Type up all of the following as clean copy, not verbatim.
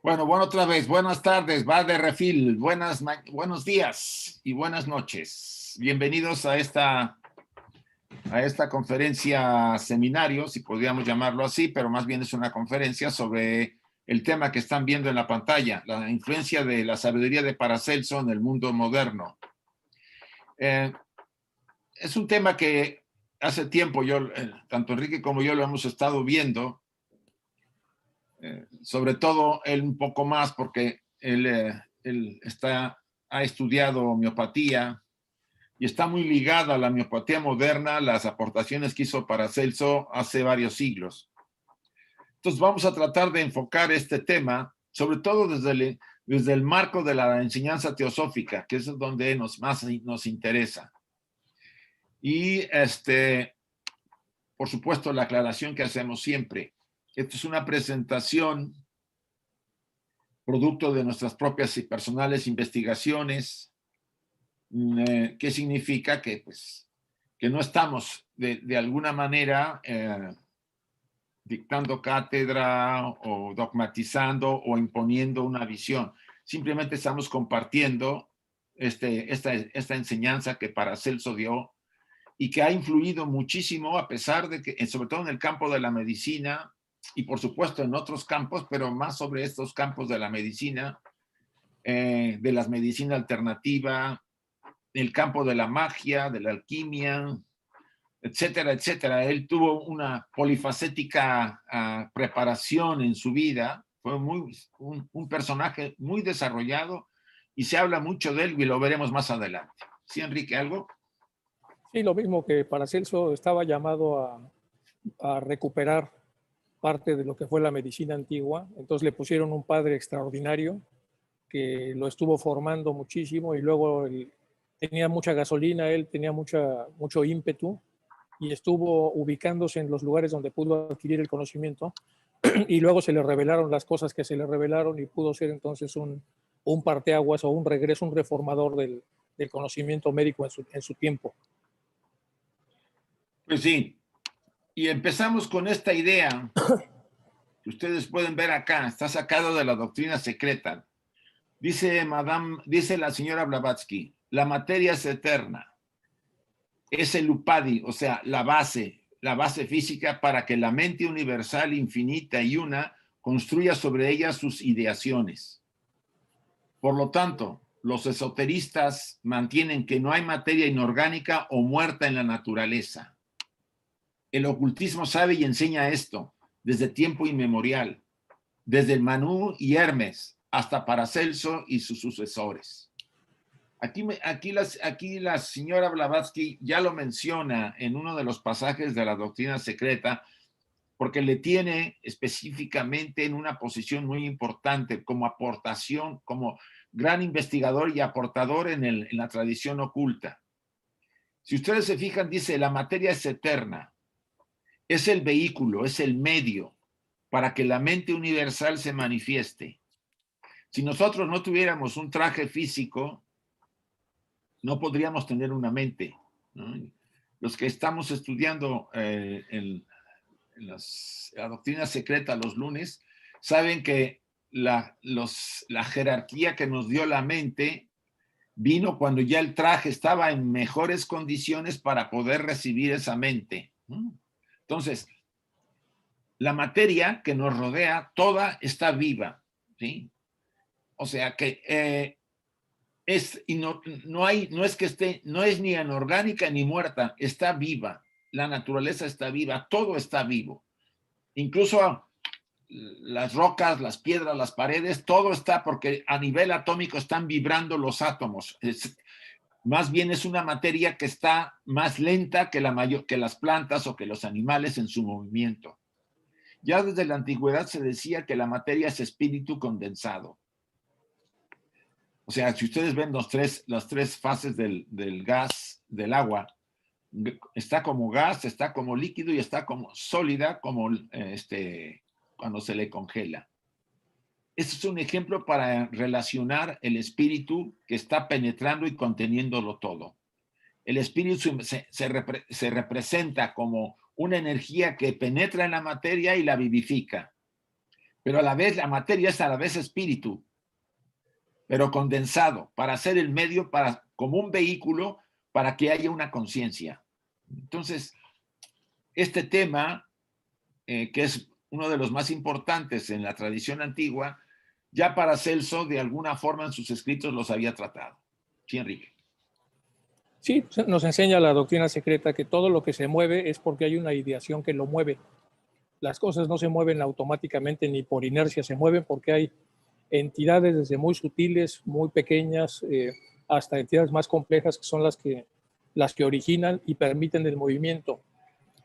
Bueno, otra vez, buenas tardes, va de refil, buenos días y buenas noches. Bienvenidos a esta conferencia seminario, si podríamos llamarlo así, pero más bien es una conferencia sobre el tema que están viendo en la pantalla, la influencia de la sabiduría de Paracelso en el mundo moderno. Es un tema que hace tiempo tanto Enrique como yo lo hemos estado viendo, sobre todo él un poco más porque él ha estudiado homeopatía y está muy ligado a la homeopatía moderna, las aportaciones que hizo Paracelso hace varios siglos. Entonces vamos a tratar de enfocar este tema, sobre todo desde el marco de la enseñanza teosófica, que es donde más nos interesa. Y por supuesto, la aclaración que hacemos siempre. Esto es una presentación producto de nuestras propias y personales investigaciones. ¿Qué significa? Que no estamos de alguna manera dictando cátedra o dogmatizando o imponiendo una visión. Simplemente estamos compartiendo esta enseñanza que Paracelso dio y que ha influido muchísimo, a pesar de que, sobre todo en el campo de la medicina y por supuesto en otros campos, pero más sobre estos campos de la medicina, de la medicina alternativa, el campo de la magia, de la alquimia, etcétera, etcétera. Él tuvo una polifacética preparación en su vida, fue un personaje muy desarrollado y se habla mucho de él y lo veremos más adelante. ¿Sí, Enrique, algo? Sí, lo mismo que Paracelso estaba llamado a recuperar parte de lo que fue la medicina antigua, entonces le pusieron un padre extraordinario que lo estuvo formando muchísimo y luego tenía mucha gasolina, él tenía mucho ímpetu y estuvo ubicándose en los lugares donde pudo adquirir el conocimiento y luego se le revelaron las cosas que se le revelaron y pudo ser entonces un parteaguas o un regreso, un reformador del conocimiento médico en su tiempo. Pues sí, y empezamos con esta idea que ustedes pueden ver acá, está sacado de la doctrina secreta. Dice la señora Blavatsky, la materia es eterna, es el upadi, o sea, la base física para que la mente universal, infinita y una construya sobre ella sus ideaciones. Por lo tanto, los esoteristas mantienen que no hay materia inorgánica o muerta en la naturaleza. El ocultismo sabe y enseña esto desde tiempo inmemorial, desde el Manú y Hermes hasta Paracelso y sus sucesores. Aquí la señora Blavatsky ya lo menciona en uno de los pasajes de la doctrina secreta, porque le tiene específicamente en una posición muy importante como aportación, como gran investigador y aportador en la tradición oculta. Si ustedes se fijan, dice, la materia es eterna, es el vehículo, es el medio para que la mente universal se manifieste. Si nosotros no tuviéramos un traje físico, no podríamos tener una mente, ¿no? Los que estamos estudiando la doctrina secreta los lunes, saben que la jerarquía que nos dio la mente vino cuando ya el traje estaba en mejores condiciones para poder recibir esa mente. Entonces, la materia que nos rodea, toda está viva, ¿sí? O sea que no es ni anorgánica ni muerta, está viva. La naturaleza está viva, todo está vivo. Incluso las rocas, las piedras, las paredes, todo está porque a nivel atómico están vibrando los átomos. Más bien es una materia que está más lenta que las plantas o que los animales en su movimiento. Ya desde la antigüedad se decía que la materia es espíritu condensado. O sea, si ustedes ven las tres fases del gas, del agua, está como gas, está como líquido y está como sólida, como cuando se le congela. Este es un ejemplo para relacionar el espíritu que está penetrando y conteniéndolo todo. El espíritu se representa como una energía que penetra en la materia y la vivifica. pero a la vez la materia es a la vez espíritu, pero condensado, para ser el medio, como un vehículo para que haya una conciencia. Entonces, este tema, que es uno de los más importantes en la tradición antigua, ya Paracelso de alguna forma en sus escritos los había tratado. Sí, Enrique. Sí, nos enseña la doctrina secreta que todo lo que se mueve es porque hay una ideación que lo mueve. Las cosas no se mueven automáticamente ni por inercia, se mueven porque hay entidades desde muy sutiles, muy pequeñas, hasta entidades más complejas que son las que originan y permiten el movimiento.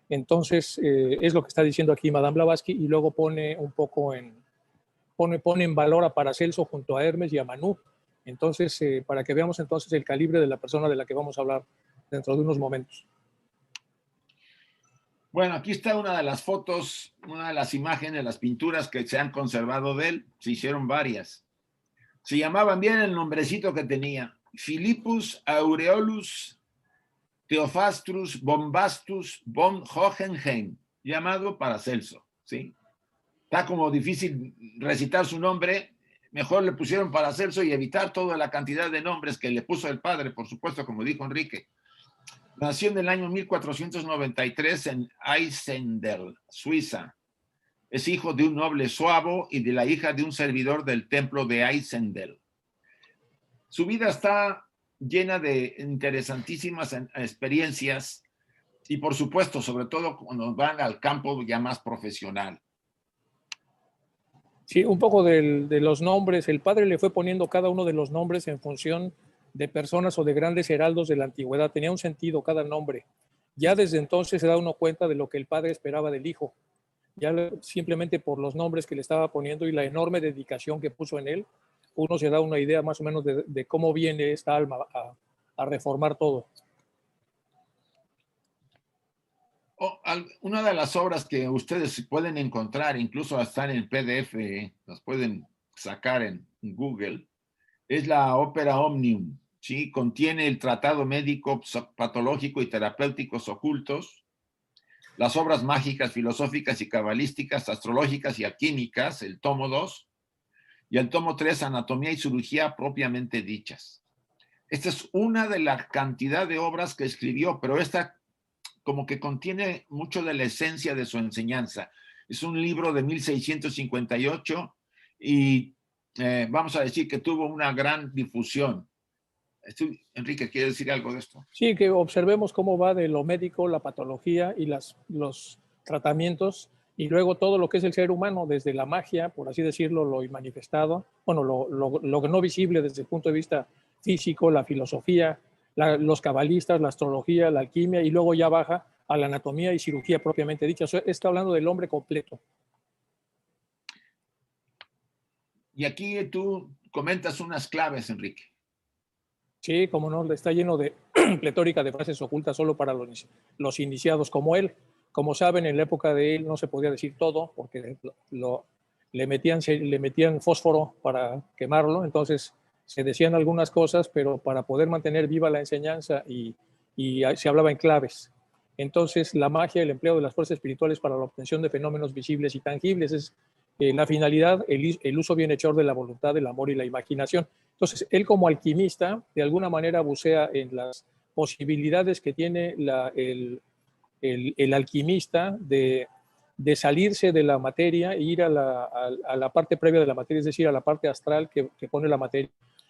Entonces, es lo que está diciendo aquí Madame Blavatsky, y luego pone un poco pone en valor a Paracelso junto a Hermes y a Manu. Entonces, para que veamos entonces el calibre de la persona de la que vamos a hablar dentro de unos momentos. Bueno, aquí está una de las fotos, una de las imágenes, las pinturas que se han conservado de él. Se hicieron varias. Se llamaban bien el nombrecito que tenía: Philippus Aureolus Theophrastus Bombastus von Hohenheim, llamado Paracelso, ¿sí? Está como difícil recitar su nombre, mejor le pusieron Paracelso y evitar toda la cantidad de nombres que le puso el padre, por supuesto, como dijo Enrique. Nació en el año 1493 en Einsiedeln, Suiza. Es hijo de un noble suabo y de la hija de un servidor del templo de Einsiedeln. Su vida está llena de interesantísimas experiencias y, por supuesto, sobre todo cuando van al campo ya más profesional. Sí, un poco de los nombres. El padre le fue poniendo cada uno de los nombres en función de personas o de grandes heraldos de la antigüedad. Tenía un sentido cada nombre. Ya desde entonces se da uno cuenta de lo que el padre esperaba del hijo. Ya simplemente por los nombres que le estaba poniendo y la enorme dedicación que puso en él, uno se da una idea más o menos de cómo viene esta alma a reformar todo. Una de las obras que ustedes pueden encontrar, incluso están en PDF, las pueden sacar en Google, es la Opera Omnium, ¿sí? Contiene el tratado médico, patológico y terapéuticos ocultos, las obras mágicas, filosóficas y cabalísticas, astrológicas y alquímicas, el tomo 2, y el tomo 3, anatomía y cirugía propiamente dichas. Esta es una de la cantidad de obras que escribió, pero esta como que contiene mucho de la esencia de su enseñanza. Es un libro de 1658 y vamos a decir que tuvo una gran difusión. Enrique, ¿quiere decir algo de esto? Sí, que observemos cómo va de lo médico, la patología y los tratamientos, y luego todo lo que es el ser humano, desde la magia, por así decirlo, lo manifestado, bueno, lo no visible desde el punto de vista físico, la filosofía, los cabalistas, la astrología, la alquimia, y luego ya baja a la anatomía y cirugía propiamente dicha. O sea, está hablando del hombre completo. Y aquí tú comentas unas claves, Enrique. Sí, como no, está lleno de pletórica de frases ocultas solo para los iniciados como él. Como saben, en la época de él no se podía decir todo porque le metían fósforo para quemarlo, entonces se decían algunas cosas, pero para poder mantener viva la enseñanza y se hablaba en claves. Entonces, la magia, el empleo de las fuerzas espirituales para la obtención de fenómenos visibles y tangibles es la finalidad, el uso bienhechor de la voluntad, el amor y la imaginación. Entonces, él como alquimista, de alguna manera bucea en las posibilidades que tiene el alquimista de salirse de la materia e ir a la parte previa de la materia, es decir, a la parte astral que pone la materia,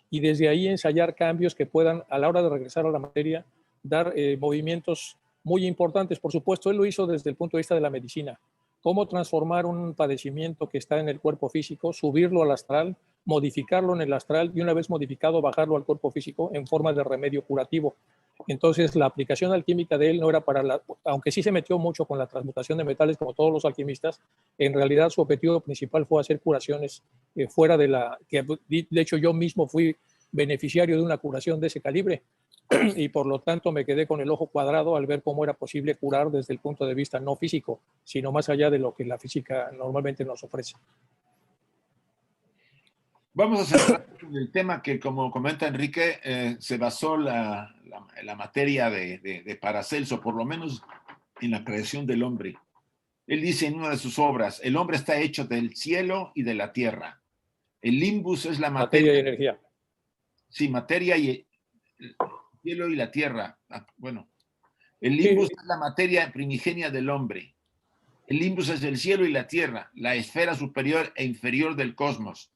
y desde ahí ensayar cambios que puedan, a la hora de regresar a la materia, dar movimientos muy importantes. Por supuesto, él lo hizo desde el punto de vista de la medicina. Cómo transformar un padecimiento que está en el cuerpo físico, subirlo al astral, modificarlo en el astral y una vez modificado bajarlo al cuerpo físico en forma de remedio curativo. Entonces la aplicación alquímica de él no era aunque sí se metió mucho con la transmutación de metales como todos los alquimistas, en realidad su objetivo principal fue hacer curaciones fuera que de hecho yo mismo fui beneficiario de una curación de ese calibre y por lo tanto me quedé con el ojo cuadrado al ver cómo era posible curar desde el punto de vista no físico, sino más allá de lo que la física normalmente nos ofrece. Vamos a centrar en el tema que, como comenta Enrique, se basó la materia de Paracelso, por lo menos en la creación del hombre. Él dice en una de sus obras, el hombre está hecho del cielo y de la tierra. El limbus es la Materia y materia. energía. Sí, materia y el cielo y la tierra. Bueno, el Sí, limbus es la materia primigenia del hombre. El limbus es el cielo y la tierra, la esfera superior e inferior del cosmos,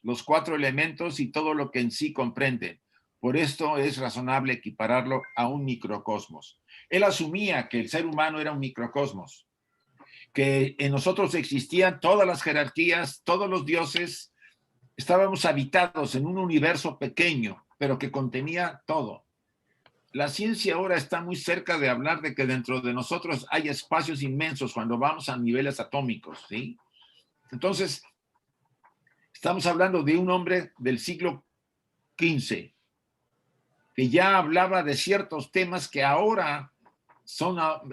los 4 elementos y todo lo que en sí comprende. Por esto es razonable equipararlo a un microcosmos. Él asumía que el ser humano era un microcosmos, que en nosotros existían todas las jerarquías, todos los dioses, estábamos habitados en un universo pequeño, pero que contenía todo. La ciencia ahora está muy cerca de hablar de que dentro de nosotros hay espacios inmensos cuando vamos a niveles atómicos, ¿sí? Entonces, estamos hablando de un hombre del siglo XV que ya hablaba de ciertos temas que ahora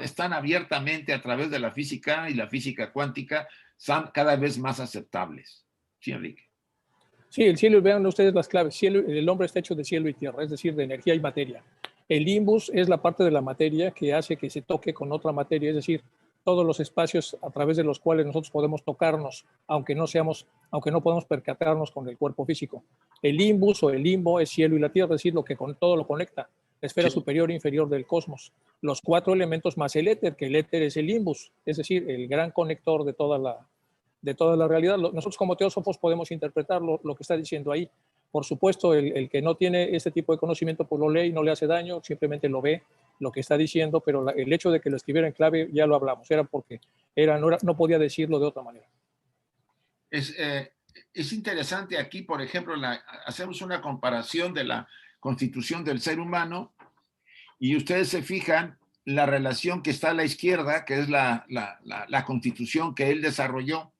están abiertamente a través de la física y la física cuántica, son cada vez más aceptables. Sí, Enrique. sí, el cielo, vean ustedes las claves. Cielo, el hombre está hecho de cielo y tierra, es decir, de energía y materia. El limbus es la parte de la materia que hace que se toque con otra materia, es decir, todos los espacios a través de los cuales nosotros podemos tocarnos, aunque no podemos percatarnos con el cuerpo físico. El limbus o el limbo es cielo y la tierra, es decir, lo que con todo lo conecta, la esfera Sí. superior e inferior del cosmos. Los 4 elementos más el éter, que el éter es el limbus, es decir, el gran conector de toda la realidad. Nosotros como teósofos podemos interpretar lo que está diciendo ahí. Por supuesto, el que no tiene este tipo de conocimiento, pues lo lee y no le hace daño, simplemente lo ve, lo que está diciendo, pero el hecho de que lo escribiera en clave, ya lo hablamos, era porque no podía decirlo de otra manera. Es interesante aquí, por ejemplo, hacemos una comparación de la constitución del ser humano y ustedes se fijan la relación que está a la izquierda, que es la constitución que él desarrolló.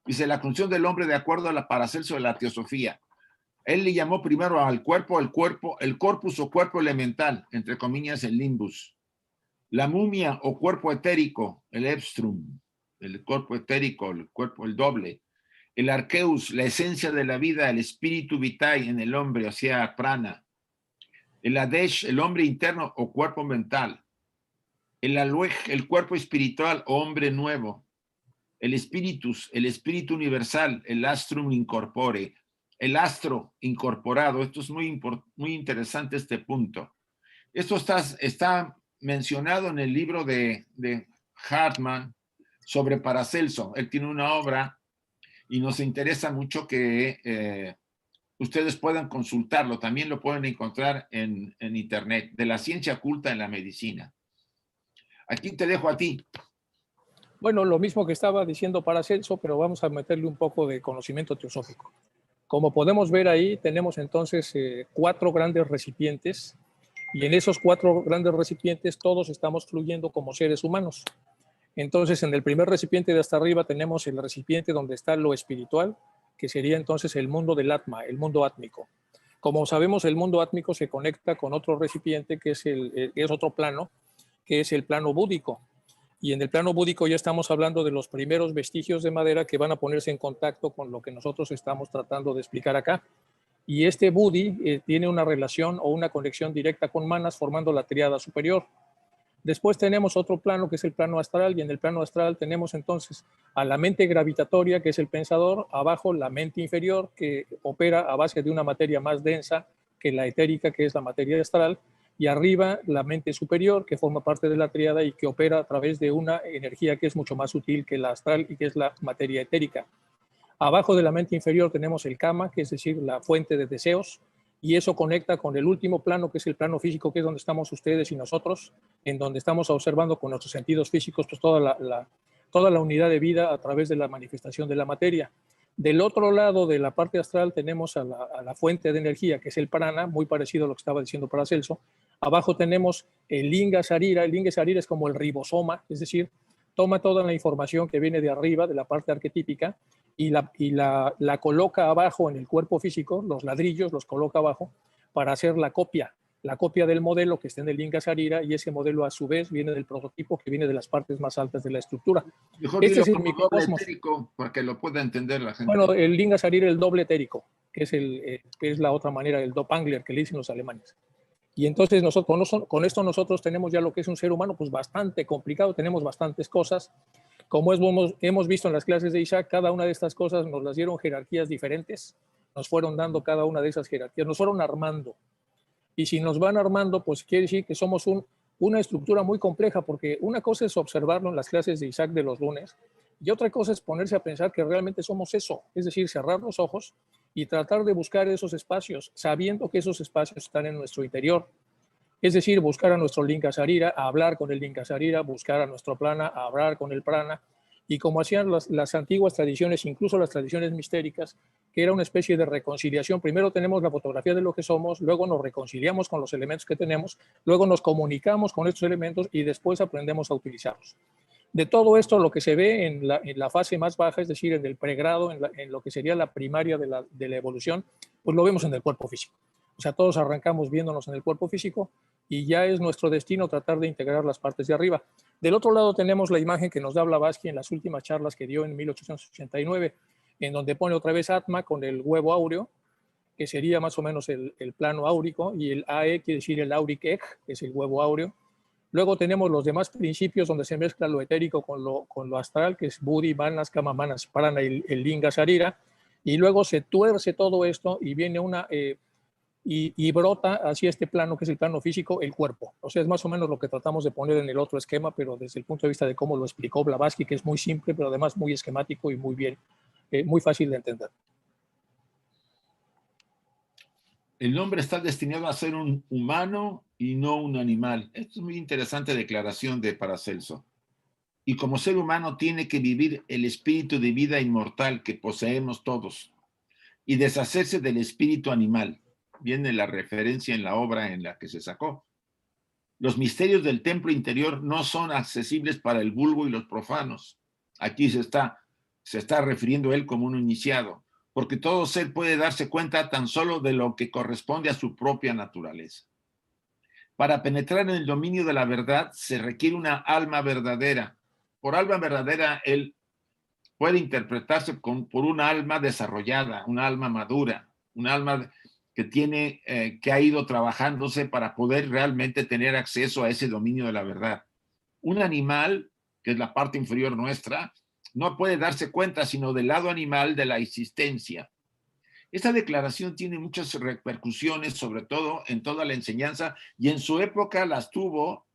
Dice, la función del hombre de acuerdo a la Paracelso de la teosofía. Él le llamó primero al cuerpo, el corpus o cuerpo elemental, entre comillas, el limbus. La mumia o cuerpo etérico, el ebstrum, el cuerpo etérico, el cuerpo, el doble. El arceus, la esencia de la vida, el espíritu vitae en el hombre, o sea, prana. El adesh, el hombre interno o cuerpo mental. El aluej, el cuerpo espiritual o hombre nuevo. El espíritus, el espíritu universal, el astrum incorpore, el astro incorporado. Esto es muy interesante este punto. Esto está mencionado en el libro de Hartmann sobre Paracelso. Él tiene una obra y nos interesa mucho que ustedes puedan consultarlo. También lo pueden encontrar en internet, de la ciencia oculta en la medicina. Aquí te dejo a ti. Bueno, lo mismo que estaba diciendo Paracelso, pero vamos a meterle un poco de conocimiento teosófico. Como podemos ver ahí, tenemos entonces 4 grandes recipientes y en esos 4 grandes recipientes todos estamos fluyendo como seres humanos. Entonces, en el primer recipiente de hasta arriba tenemos el recipiente donde está lo espiritual, que sería entonces el mundo del Atma, el mundo átmico. Como sabemos, el mundo átmico se conecta con otro recipiente que es otro plano, que es el plano búdico. Y en el plano búdico ya estamos hablando de los primeros vestigios de madera que van a ponerse en contacto con lo que nosotros estamos tratando de explicar acá. Y este Budi tiene una relación o una conexión directa con Manas formando la tríada superior. Después tenemos otro plano que es el plano astral y en el plano astral tenemos entonces a la mente gravitatoria que es el pensador, abajo la mente inferior que opera a base de una materia más densa que la etérica que es la materia astral y arriba la mente superior que forma parte de la tríada y que opera a través de una energía que es mucho más sutil que la astral y que es la materia etérica. Abajo de la mente inferior tenemos el kama, que es decir, la fuente de deseos, y eso conecta con el último plano, que es el plano físico, que es donde estamos ustedes y nosotros, en donde estamos observando con nuestros sentidos físicos pues, toda la unidad de vida a través de la manifestación de la materia. Del otro lado de la parte astral tenemos a la fuente de energía, que es el prana, muy parecido a lo que estaba diciendo Paracelso. Abajo tenemos el linga sarira. El linga sarira es como el ribosoma, es decir, toma toda la información que viene de arriba, de la parte arquetípica, y la coloca abajo en el cuerpo físico, los ladrillos los coloca abajo para hacer la copia del modelo que está en el linga sarira y ese modelo a su vez viene del prototipo que viene de las partes más altas de la estructura. Mejor Este dilo es el como doble microcosmos. etérico para que lo pueda entender la gente. Bueno, el linga sarira, el doble etérico, que es la otra manera, el Doppangler que le dicen los alemanes. Y entonces nosotros, con esto nosotros tenemos ya lo que es un ser humano pues bastante complicado, tenemos bastantes cosas Como hemos visto en las clases de Isaac, cada una de estas cosas nos las dieron jerarquías diferentes, nos fueron dando cada una de esas jerarquías, nos fueron armando. Y si nos van armando, pues quiere decir que somos una estructura muy compleja, porque una cosa es observarlo en las clases de Isaac de los lunes, y otra cosa es ponerse a pensar que realmente somos eso, es decir, cerrar los ojos y tratar de buscar esos espacios, sabiendo que esos espacios están en nuestro interior. Es decir, buscar a nuestro Linkasarira, hablar con el Linkasarira, buscar a nuestro Prana, hablar con el Prana, y como hacían las antiguas tradiciones, incluso las tradiciones mistéricas, que era una especie de reconciliación. Primero tenemos la fotografía de lo que somos, luego nos reconciliamos con los elementos que tenemos, luego nos comunicamos con estos elementos y después aprendemos a utilizarlos. De todo esto, lo que se ve en la fase más baja, es decir, en el pregrado, en lo que sería la primaria de la evolución, pues lo vemos en el cuerpo físico. O sea, todos arrancamos viéndonos en el cuerpo físico y ya es nuestro destino tratar de integrar las partes de arriba. Del otro lado tenemos la imagen que nos da Blavatsky en las últimas charlas que dio en 1889, en donde pone otra vez Atma con el huevo áureo, que sería más o menos el plano áurico, y el AE quiere decir el auric egg, que es el huevo áureo. Luego tenemos los demás principios donde se mezcla lo etérico con lo astral, que es Buddhi, Manas, Kama, Manas, Prana y el Linga Sarira. Y luego se tuerce todo esto y viene y brota hacia este plano, que es el plano físico, el cuerpo. O sea, es más o menos lo que tratamos de poner en el otro esquema, pero desde el punto de vista de cómo lo explicó Blavatsky, que es muy simple, pero además muy esquemático y muy bien, muy fácil de entender. El hombre está destinado a ser un humano y no un animal. Esto es muy interesante declaración de Paracelso. Y como ser humano tiene que vivir el espíritu de vida inmortal que poseemos todos y deshacerse del espíritu animal. Viene la referencia en la obra en la que se sacó. Los misterios del templo interior no son accesibles para el vulgo y los profanos. Aquí se está refiriendo él como un iniciado, porque todo ser puede darse cuenta tan solo de lo que corresponde a su propia naturaleza. Para penetrar en el dominio de la verdad se requiere una alma verdadera. Por alma verdadera, él puede interpretarse por una alma desarrollada, una alma madura, un alma que ha ido trabajándose para poder realmente tener acceso a ese dominio de la verdad. Un animal, que es la parte inferior nuestra, no puede darse cuenta sino del lado animal de la existencia. Esta declaración tiene muchas repercusiones, sobre todo en toda la enseñanza, y en su época las tuvo,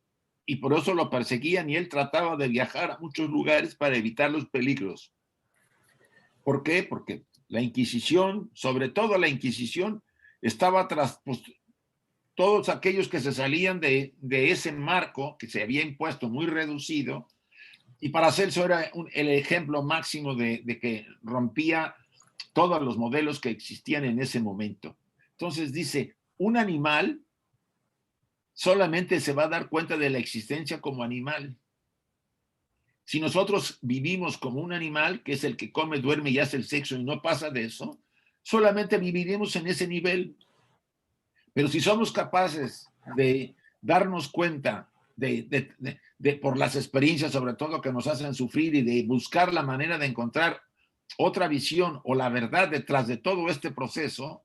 y por eso lo perseguían, y él trataba de viajar a muchos lugares para evitar los peligros. ¿Por qué? Porque la Inquisición, sobre todo la Inquisición, estaba tras todos aquellos que se salían de ese marco que se había impuesto muy reducido, y Paracelso era el ejemplo máximo de que rompía todos los modelos que existían en ese momento. Entonces dice, un animal solamente se va a dar cuenta de la existencia como animal. Si nosotros vivimos como un animal, que es el que come, duerme y hace el sexo y no pasa de eso, solamente viviremos en ese nivel. Pero si somos capaces de darnos cuenta por las experiencias, sobre todo que nos hacen sufrir, y de buscar la manera de encontrar otra visión o la verdad detrás de todo este proceso,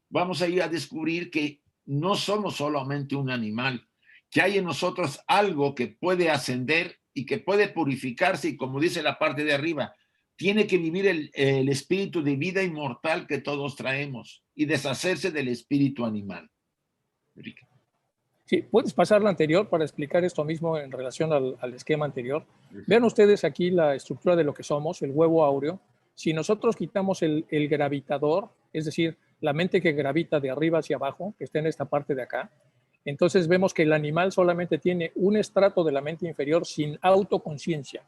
vamos a ir a descubrir que no somos solamente un animal, que hay en nosotros algo que puede ascender y que puede purificarse, y como dice la parte de arriba, tiene que vivir el espíritu de vida inmortal que todos traemos y deshacerse del espíritu animal. Enrique. Sí, puedes pasar la anterior para explicar esto mismo en relación al esquema anterior. Vean ustedes aquí la estructura de lo que somos, el huevo áureo. Si nosotros quitamos el gravitador, es decir, la mente que gravita de arriba hacia abajo, que está en esta parte de acá, entonces vemos que el animal solamente tiene un estrato de la mente inferior sin autoconciencia.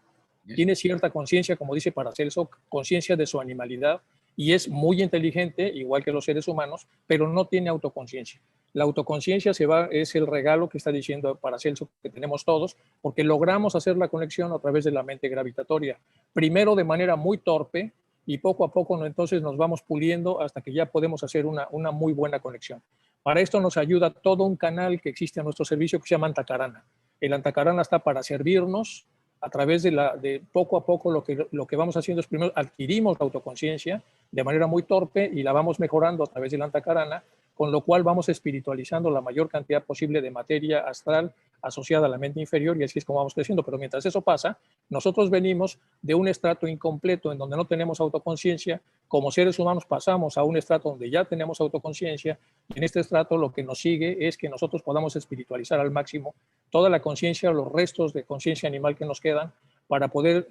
Tiene cierta conciencia, como dice Paracelso, conciencia de su animalidad, y es muy inteligente, igual que los seres humanos, pero no tiene autoconciencia. La autoconciencia es el regalo que está diciendo Paracelso que tenemos todos, porque logramos hacer la conexión a través de la mente gravitatoria. Primero de manera muy torpe, y poco a poco entonces nos vamos puliendo hasta que ya podemos hacer una muy buena conexión. Para esto nos ayuda todo un canal que existe a nuestro servicio que se llama Antakarana. El Antakarana está para servirnos a través de poco a poco. Lo que vamos haciendo es primero adquirimos la autoconciencia de manera muy torpe y la vamos mejorando a través del Antakarana. con lo cual vamos espiritualizando la mayor cantidad posible de materia astral asociada a la mente inferior y así es como vamos creciendo. Pero mientras eso pasa, nosotros venimos de un estrato incompleto en donde no tenemos autoconciencia. Como seres humanos pasamos a un estrato donde ya tenemos autoconciencia y en este estrato lo que nos sigue es que nosotros podamos espiritualizar al máximo toda la conciencia, los restos de conciencia animal que nos quedan para poder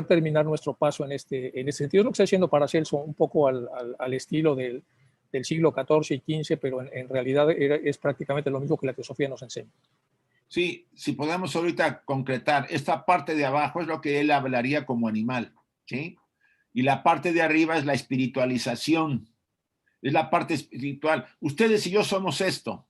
terminar nuestro paso en este sentido. Es lo que está haciendo Paracelso, un poco al estilo del siglo XIV y XV, pero en realidad es prácticamente lo mismo que la teosofía nos enseña. Sí, si podemos ahorita concretar, esta parte de abajo es lo que él hablaría como animal, ¿sí? Y la parte de arriba es la espiritualización, es la parte espiritual. Ustedes y yo somos esto.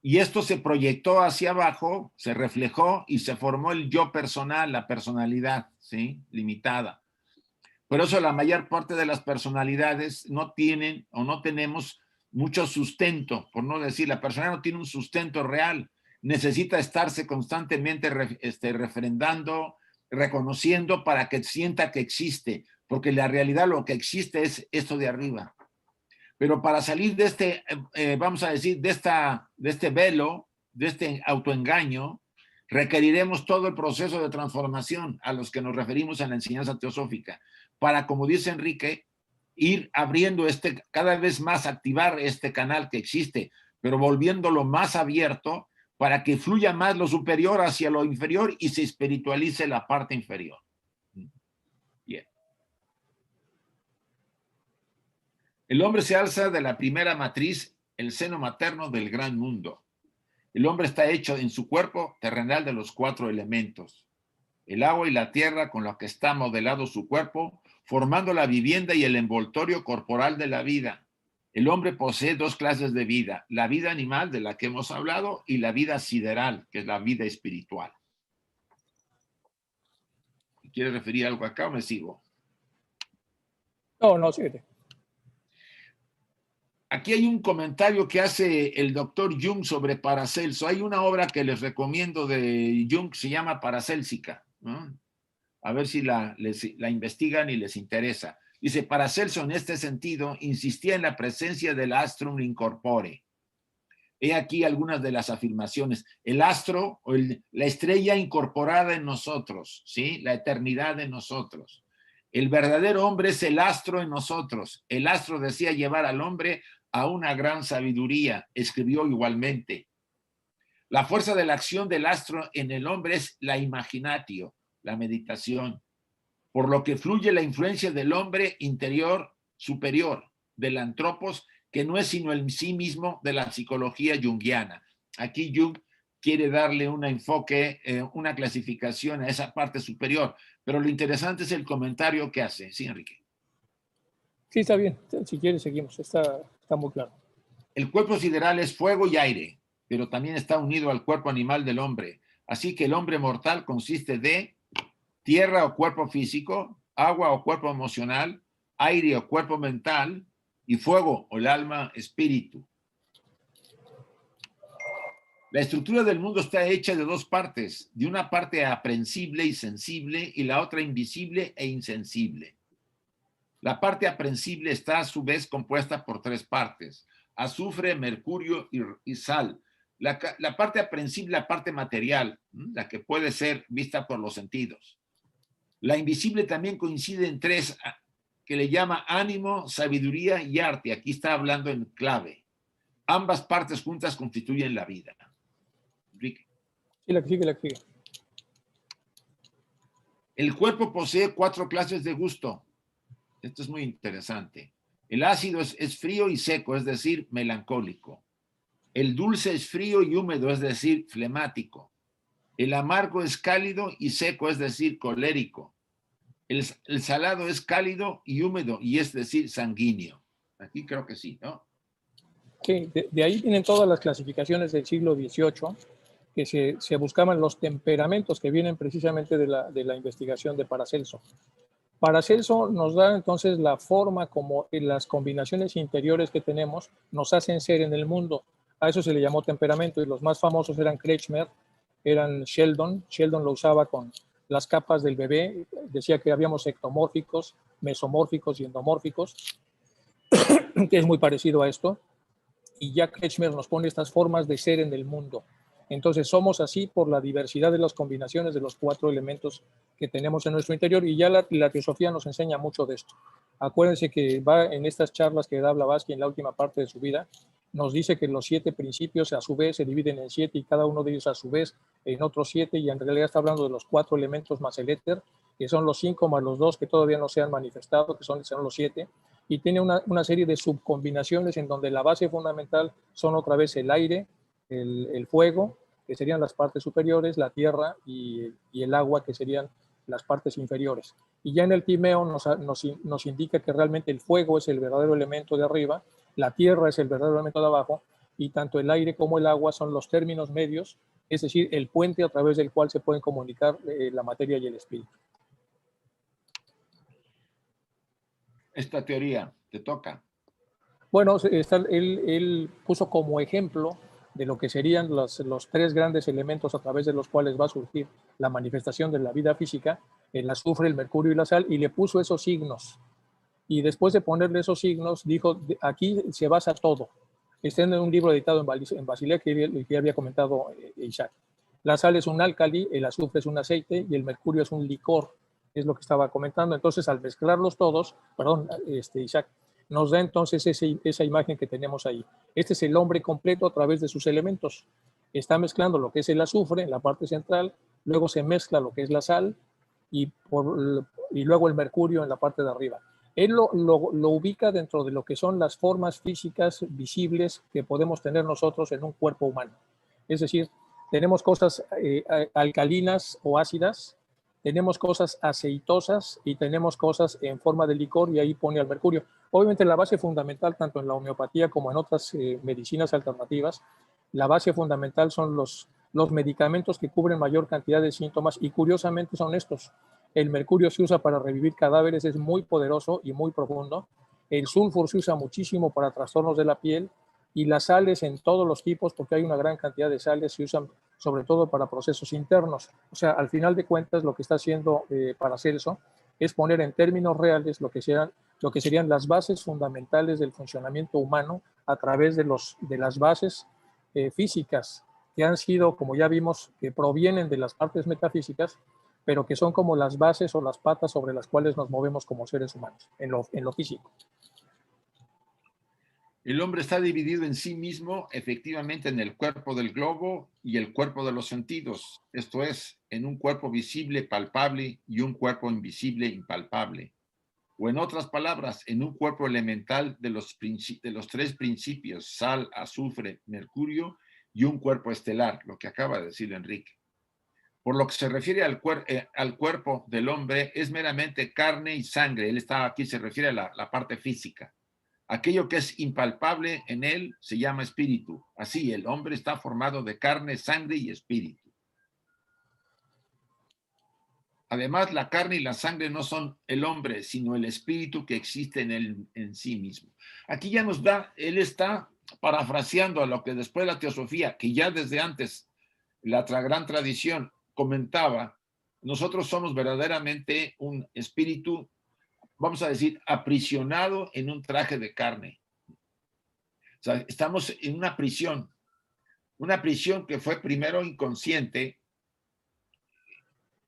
Y esto se proyectó hacia abajo, se reflejó y se formó el yo personal, la personalidad, ¿sí? Limitada. Por eso la mayor parte de las personalidades no tienen o no tenemos mucho sustento, por no decir, la persona no tiene un sustento real. Necesita estarse constantemente refrendando, reconociendo para que sienta que existe, porque la realidad lo que existe es esto de arriba. Pero para salir de este, vamos a decir, de este velo, de este autoengaño, requeriremos todo el proceso de transformación a los que nos referimos en la enseñanza teosófica, para, como dice Enrique, ir abriendo cada vez más, activar este canal que existe, pero volviéndolo más abierto para que fluya más lo superior hacia lo inferior y se espiritualice la parte inferior. Bien. El hombre se alza de la primera matriz, el seno materno del gran mundo. El hombre está hecho en su cuerpo terrenal de los 4 elementos. El agua y la tierra con los que está modelado su cuerpo, formando la vivienda y el envoltorio corporal de la vida. El hombre posee 2 clases de vida, la vida animal de la que hemos hablado y la vida sideral, que es la vida espiritual. ¿Quieres referir algo acá o me sigo? No, síguete. Aquí hay un comentario que hace el doctor Jung sobre Paracelso. Hay una obra que les recomiendo de Jung, se llama Paracélsica, ¿no? A ver si la investigan y les interesa. Dice, Paracelso en este sentido insistía en la presencia del astrum incorpore. He aquí algunas de las afirmaciones. El astro, o la estrella incorporada en nosotros, ¿sí? La eternidad en nosotros. El verdadero hombre es el astro en nosotros. El astro desea llevar al hombre a una gran sabiduría, escribió igualmente. La fuerza de la acción del astro en el hombre es la imaginatio, la meditación, por lo que fluye la influencia del hombre interior superior, del antropos, que no es sino el sí mismo de la psicología junguiana. Aquí Jung quiere darle un enfoque, una clasificación a esa parte superior, pero lo interesante es el comentario que hace. Sí, Enrique. Sí, está bien. Si quieres, seguimos. Está muy claro. El cuerpo sideral es fuego y aire, pero también está unido al cuerpo animal del hombre. Así que el hombre mortal consiste de tierra o cuerpo físico, agua o cuerpo emocional, aire o cuerpo mental, y fuego o el alma, espíritu. La estructura del mundo está hecha de 2 partes, de una parte aprensible y sensible y la otra invisible e insensible. La parte aprensible está a su vez compuesta por 3 partes, azufre, mercurio y sal. La parte aprensible, la parte material, la que puede ser vista por los sentidos. La invisible también coincide en 3, que le llama ánimo, sabiduría y arte. Aquí está hablando en clave. Ambas partes juntas constituyen la vida. Enrique. Sí, la que sigue. El cuerpo posee 4 clases de gusto. Esto es muy interesante. El ácido es frío y seco, es decir, melancólico. El dulce es frío y húmedo, es decir, flemático. El amargo es cálido y seco, es decir, colérico. El salado es cálido y húmedo, y es decir, sanguíneo. Aquí creo que sí, ¿no? Sí, de ahí vienen todas las clasificaciones del siglo XVIII, que se buscaban los temperamentos que vienen precisamente de la investigación de Paracelso. Paracelso nos da entonces la forma como las combinaciones interiores que tenemos nos hacen ser en el mundo. A eso se le llamó temperamento, y los más famosos eran Kretschmer, eran Sheldon. Sheldon lo usaba con las capas del bebé, decía que habíamos ectomórficos, mesomórficos y endomórficos. que es muy parecido a esto, y Jack Kretschmer nos pone estas formas de ser en el mundo. Entonces somos así por la diversidad de las combinaciones de los 4 elementos que tenemos en nuestro interior, y ya la teosofía nos enseña mucho de esto. Acuérdense que va en estas charlas que da Blavatsky en la última parte de su vida, nos dice que los 7 principios a su vez se dividen en 7 y cada uno de ellos a su vez en otros 7, y en realidad está hablando de los 4 elementos más el éter, que son los 5 más los 2 que todavía no se han manifestado, que son los 7, y tiene una serie de subcombinaciones en donde la base fundamental son otra vez el aire, el fuego, que serían las partes superiores, la tierra y el agua, que serían las partes inferiores. Y ya en el Timeo nos indica que realmente el fuego es el verdadero elemento de arriba, la tierra es el verdadero elemento de abajo, y tanto el aire como el agua son los términos medios, es decir, el puente a través del cual se pueden comunicar la materia y el espíritu. Esta teoría te toca. Bueno, él puso como ejemplo de lo que serían los 3 grandes elementos a través de los cuales va a surgir la manifestación de la vida física, el azufre, el mercurio y la sal, y le puso esos signos. Y después de ponerle esos signos, dijo, aquí se basa todo. Está en un libro editado en Basilea que había comentado Isaac. La sal es un álcali, el azufre es un aceite y el mercurio es un licor, es lo que estaba comentando. Entonces, al mezclarlos todos, perdón, Isaac, nos da entonces esa imagen que tenemos ahí. Este es el hombre completo a través de sus elementos. Está mezclando lo que es el azufre en la parte central, luego se mezcla lo que es la sal y luego el mercurio en la parte de arriba. Él lo ubica dentro de lo que son las formas físicas visibles que podemos tener nosotros en un cuerpo humano. Es decir, tenemos cosas alcalinas o ácidas, tenemos cosas aceitosas y tenemos cosas en forma de licor, y ahí pone al mercurio. Obviamente la base fundamental, tanto en la homeopatía como en otras medicinas alternativas, la base fundamental son los medicamentos que cubren mayor cantidad de síntomas, y curiosamente son estos. El mercurio se usa para revivir cadáveres, es muy poderoso y muy profundo. El sulfur se usa muchísimo para trastornos de la piel, y las sales en todos los tipos, porque hay una gran cantidad de sales, se usan sobre todo para procesos internos. O sea, al final de cuentas, lo que está haciendo Paracelso es poner en términos reales lo que serían las bases fundamentales del funcionamiento humano a través de las bases físicas, que han sido, como ya vimos, que provienen de las partes metafísicas, pero que son como las bases o las patas sobre las cuales nos movemos como seres humanos, en lo físico. El hombre está dividido en sí mismo, efectivamente, en el cuerpo del globo y el cuerpo de los sentidos. Esto es, en un cuerpo visible, palpable, y un cuerpo invisible, impalpable. O en otras palabras, en un cuerpo elemental de los 3 principios, sal, azufre, mercurio, y un cuerpo estelar, lo que acaba de decir Enrique. Por lo que se refiere al cuerpo del hombre, es meramente carne y sangre. Él está aquí, se refiere a la parte física. Aquello que es impalpable en él se llama espíritu. Así, el hombre está formado de carne, sangre y espíritu. Además, la carne y la sangre no son el hombre, sino el espíritu que existe en él en sí mismo. Aquí ya nos da, él está parafraseando a lo que después la teosofía, que ya desde antes la gran tradición comentaba, nosotros somos verdaderamente un espíritu, vamos a decir, aprisionado en un traje de carne. O sea, estamos en una prisión que fue primero inconsciente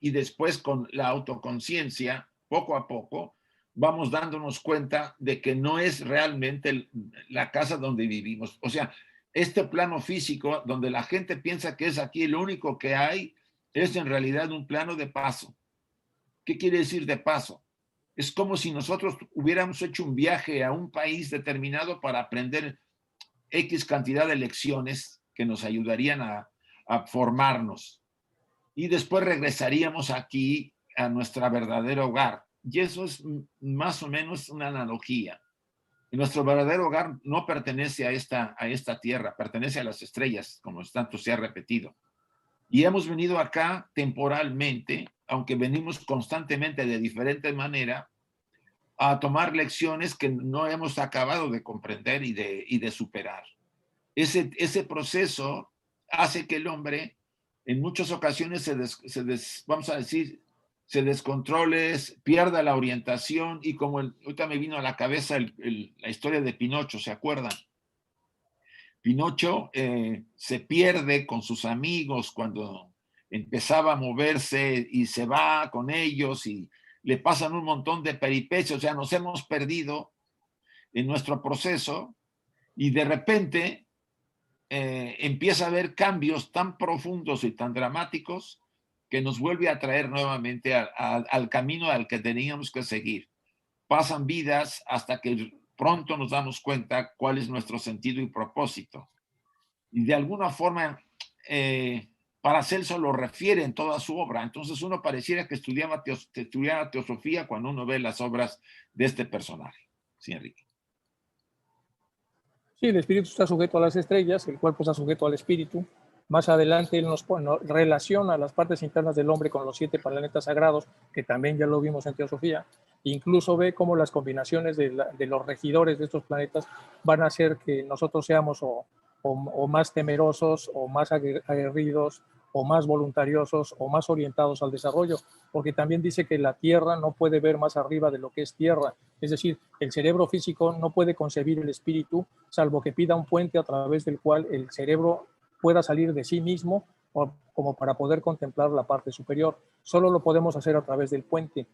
y después con la autoconciencia, poco a poco, vamos dándonos cuenta de que no es realmente la casa donde vivimos. O sea, este plano físico donde la gente piensa que es aquí lo único que hay, es en realidad un plano de paso. ¿Qué quiere decir de paso? Es como si nosotros hubiéramos hecho un viaje a un país determinado para aprender X cantidad de lecciones que nos ayudarían a formarnos. Y después regresaríamos aquí a nuestro verdadero hogar. Y eso es más o menos una analogía. Nuestro verdadero hogar no pertenece a esta tierra, pertenece a las estrellas, como tanto se ha repetido. Y hemos venido acá temporalmente, aunque venimos constantemente de diferente manera, a tomar lecciones que no hemos acabado de comprender y de superar. Ese proceso hace que el hombre en muchas ocasiones vamos a decir, se descontrole, pierda la orientación y como ahorita me vino a la cabeza la historia de Pinocho, ¿se acuerdan? Pinocho se pierde con sus amigos cuando empezaba a moverse y se va con ellos y le pasan un montón de peripecias, o sea, nos hemos perdido en nuestro proceso y de repente empieza a haber cambios tan profundos y tan dramáticos que nos vuelve a traer nuevamente al camino al que teníamos que seguir. Pasan vidas hasta que pronto nos damos cuenta cuál es nuestro sentido y propósito. Y de alguna forma, Paracelso lo refiere en toda su obra. Entonces uno pareciera que estudiaba teosofía cuando uno ve las obras de este personaje. Sí, Enrique. Sí, el espíritu está sujeto a las estrellas, el cuerpo está sujeto al espíritu. Más adelante él nos relaciona las partes internas del hombre con los 7 planetas sagrados, que también ya lo vimos en teosofía. Incluso ve cómo las combinaciones de los regidores de estos planetas van a hacer que nosotros seamos o más temerosos, o más aguerridos, o más voluntariosos, o más orientados al desarrollo, porque también dice que la Tierra no puede ver más arriba de lo que es Tierra. Es decir, el cerebro físico no puede concebir el espíritu, salvo que pida un puente a través del cual el cerebro pueda salir de sí mismo como para poder contemplar la parte superior. Solo lo podemos hacer a través del puente.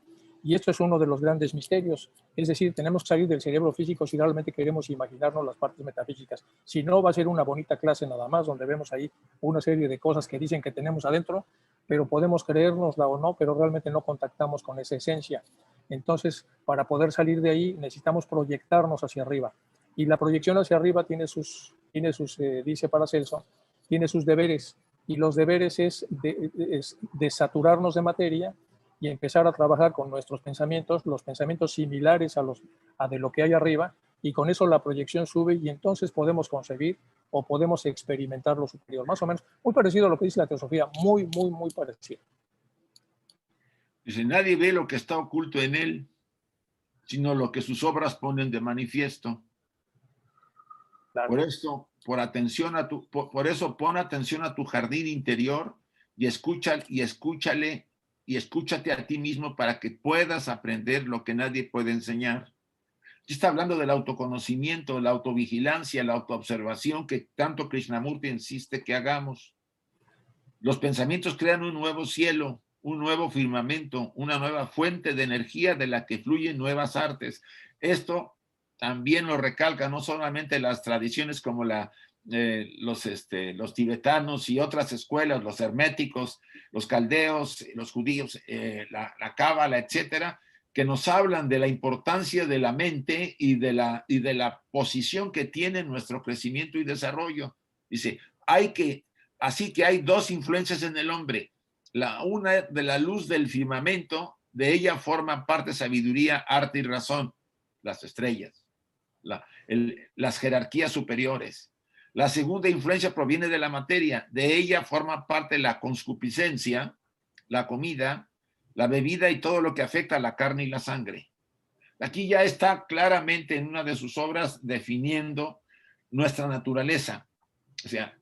Y esto es uno de los grandes misterios. Es decir, tenemos que salir del cerebro físico si realmente queremos imaginarnos las partes metafísicas. Si no, va a ser una bonita clase nada más, donde vemos ahí una serie de cosas que dicen que tenemos adentro, pero podemos creérnosla o no, pero realmente no contactamos con esa esencia. Entonces, para poder salir de ahí, necesitamos proyectarnos hacia arriba. Y la proyección hacia arriba tiene sus dice Paracelso, tiene sus deberes. Y los deberes es desaturarnos de materia y empezar a trabajar con nuestros pensamientos, los pensamientos similares a de lo que hay arriba, y con eso la proyección sube y entonces podemos concebir o podemos experimentar lo superior. Más o menos, muy parecido a lo que dice la teosofía, muy, muy, muy parecido. Dice, nadie ve lo que está oculto en él, sino lo que sus obras ponen de manifiesto. Claro. Por eso, por eso pon atención a tu jardín interior y escúchate a ti mismo para que puedas aprender lo que nadie puede enseñar. Está hablando del autoconocimiento, la autovigilancia, la autoobservación que tanto Krishnamurti insiste que hagamos. Los pensamientos crean un nuevo cielo, un nuevo firmamento, una nueva fuente de energía de la que fluyen nuevas artes. Esto también lo recalca no solamente las tradiciones como los tibetanos y otras escuelas, los herméticos, los caldeos, los judíos, la cábala, etcétera, que nos hablan de la importancia de la mente y de la posición que tiene nuestro crecimiento y desarrollo. Dice, así que hay 2 influencias en el hombre. Una de la luz del firmamento, de ella forman parte sabiduría, arte y razón, las estrellas, las jerarquías superiores. La segunda influencia proviene de la materia, de ella forma parte la concupiscencia, la comida, la bebida y todo lo que afecta a la carne y la sangre. Aquí ya está claramente en una de sus obras definiendo nuestra naturaleza. O sea,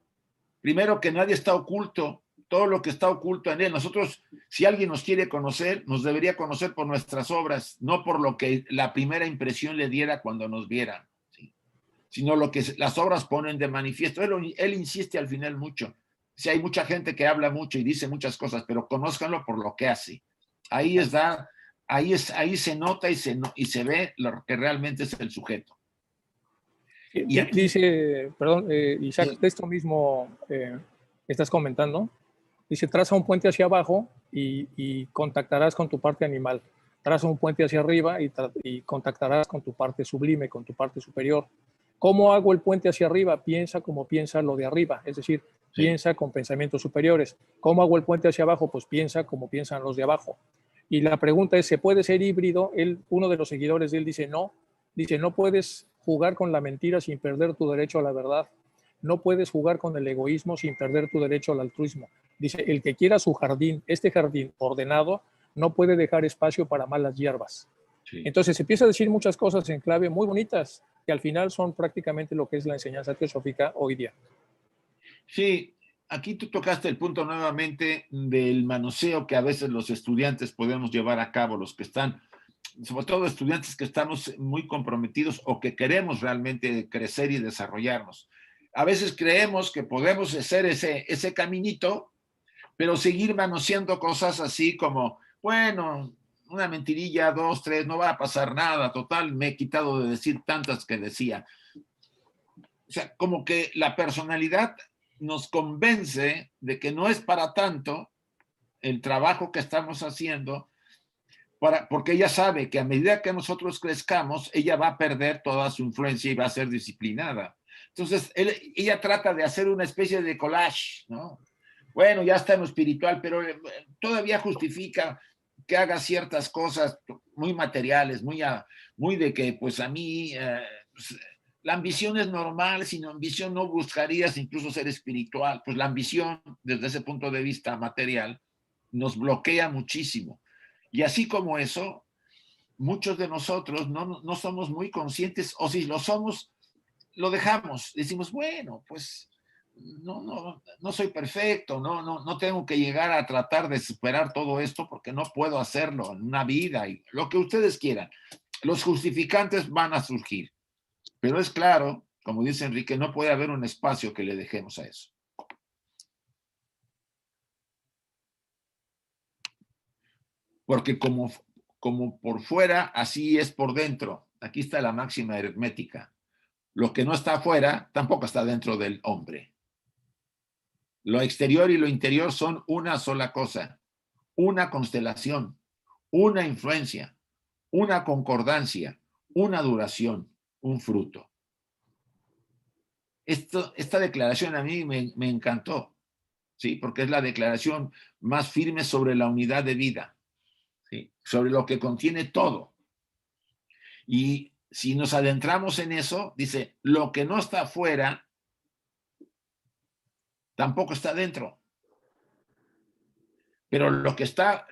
primero que nadie está oculto, todo lo que está oculto en él. Nosotros, si alguien nos quiere conocer, nos debería conocer por nuestras obras, no por lo que la primera impresión le diera cuando nos viera, ¿sí? Sino lo que las obras ponen de manifiesto. Él insiste al final mucho. Si hay mucha gente que habla mucho y dice muchas cosas, pero conózcanlo por lo que hace. Ahí se nota y se ve lo que realmente es el sujeto. Y aquí, dice, perdón, Isaac, sí. Esto mismo estás comentando, dice, traza un puente hacia abajo y contactarás con tu parte animal. Traza un puente hacia arriba y contactarás con tu parte sublime, con tu parte superior. ¿Cómo hago el puente hacia arriba? Piensa como piensa lo de arriba, es decir, sí. Piensa con pensamientos superiores. ¿Cómo hago el puente hacia abajo? Pues piensa como piensan los de abajo. Y la pregunta es, ¿se puede ser híbrido? Uno de los seguidores de él dice, no puedes jugar con la mentira sin perder tu derecho a la verdad. No puedes jugar con el egoísmo sin perder tu derecho al altruismo. Dice, el que quiera su jardín, este jardín ordenado, no puede dejar espacio para malas hierbas. Sí. Entonces se empieza a decir muchas cosas en clave muy bonitas, que al final son prácticamente lo que es la enseñanza teosófica hoy día. Sí, aquí tú tocaste el punto nuevamente del manoseo que a veces los estudiantes podemos llevar a cabo, los que están, sobre todo estudiantes que estamos muy comprometidos o que queremos realmente crecer y desarrollarnos. A veces creemos que podemos hacer ese caminito, pero seguir manoseando cosas así como, bueno, una mentirilla, dos, tres, no va a pasar nada, total, me he quitado de decir tantas que decía. O sea, como que la personalidad nos convence de que no es para tanto el trabajo que estamos haciendo, porque ella sabe que a medida que nosotros crezcamos, ella va a perder toda su influencia y va a ser disciplinada. Entonces, ella trata de hacer una especie de collage, ¿no? Bueno, ya está en lo espiritual, pero todavía justifica que haga ciertas cosas muy materiales, muy de que, pues a mí, pues, la ambición es normal, sin ambición no buscarías incluso ser espiritual. Pues la ambición, desde ese punto de vista material, nos bloquea muchísimo. Y así como eso, muchos de nosotros no somos muy conscientes, o si lo somos, lo dejamos. Decimos, bueno, pues no soy perfecto, no tengo que llegar a tratar de superar todo esto porque no puedo hacerlo en una vida, y lo que ustedes quieran. Los justificantes van a surgir, pero es claro, como dice Enrique, no puede haber un espacio que le dejemos a eso. Porque como por fuera, así es por dentro. Aquí está la máxima aritmética. Lo que no está afuera tampoco está dentro del hombre. Lo exterior y lo interior son una sola cosa, una constelación, una influencia, una concordancia, una duración, un fruto. Esta declaración a mí me encantó, ¿sí? Porque es la declaración más firme sobre la unidad de vida, ¿sí? Sobre lo que contiene todo. Y si nos adentramos en eso, dice, lo que no está afuera tampoco está dentro. Pero lo que está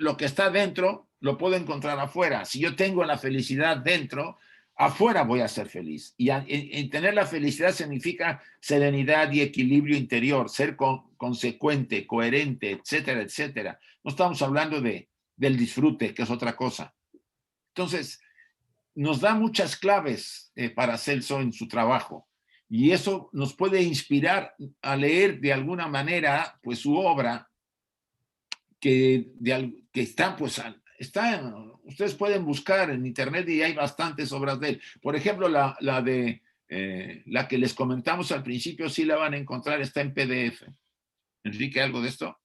dentro lo puedo encontrar afuera. Si yo tengo la felicidad dentro, afuera voy a ser feliz. Y tener la felicidad significa serenidad y equilibrio interior, ser consecuente, coherente, etcétera, etcétera. No estamos hablando del disfrute, que es otra cosa. Entonces, nos da muchas claves para Celso en su trabajo. Y eso nos puede inspirar a leer de alguna manera pues, su obra, que está, pues, ustedes pueden buscar en internet y hay bastantes obras de él. Por ejemplo, la que les comentamos al principio, sí la van a encontrar, está en PDF. Enrique, ¿algo de esto?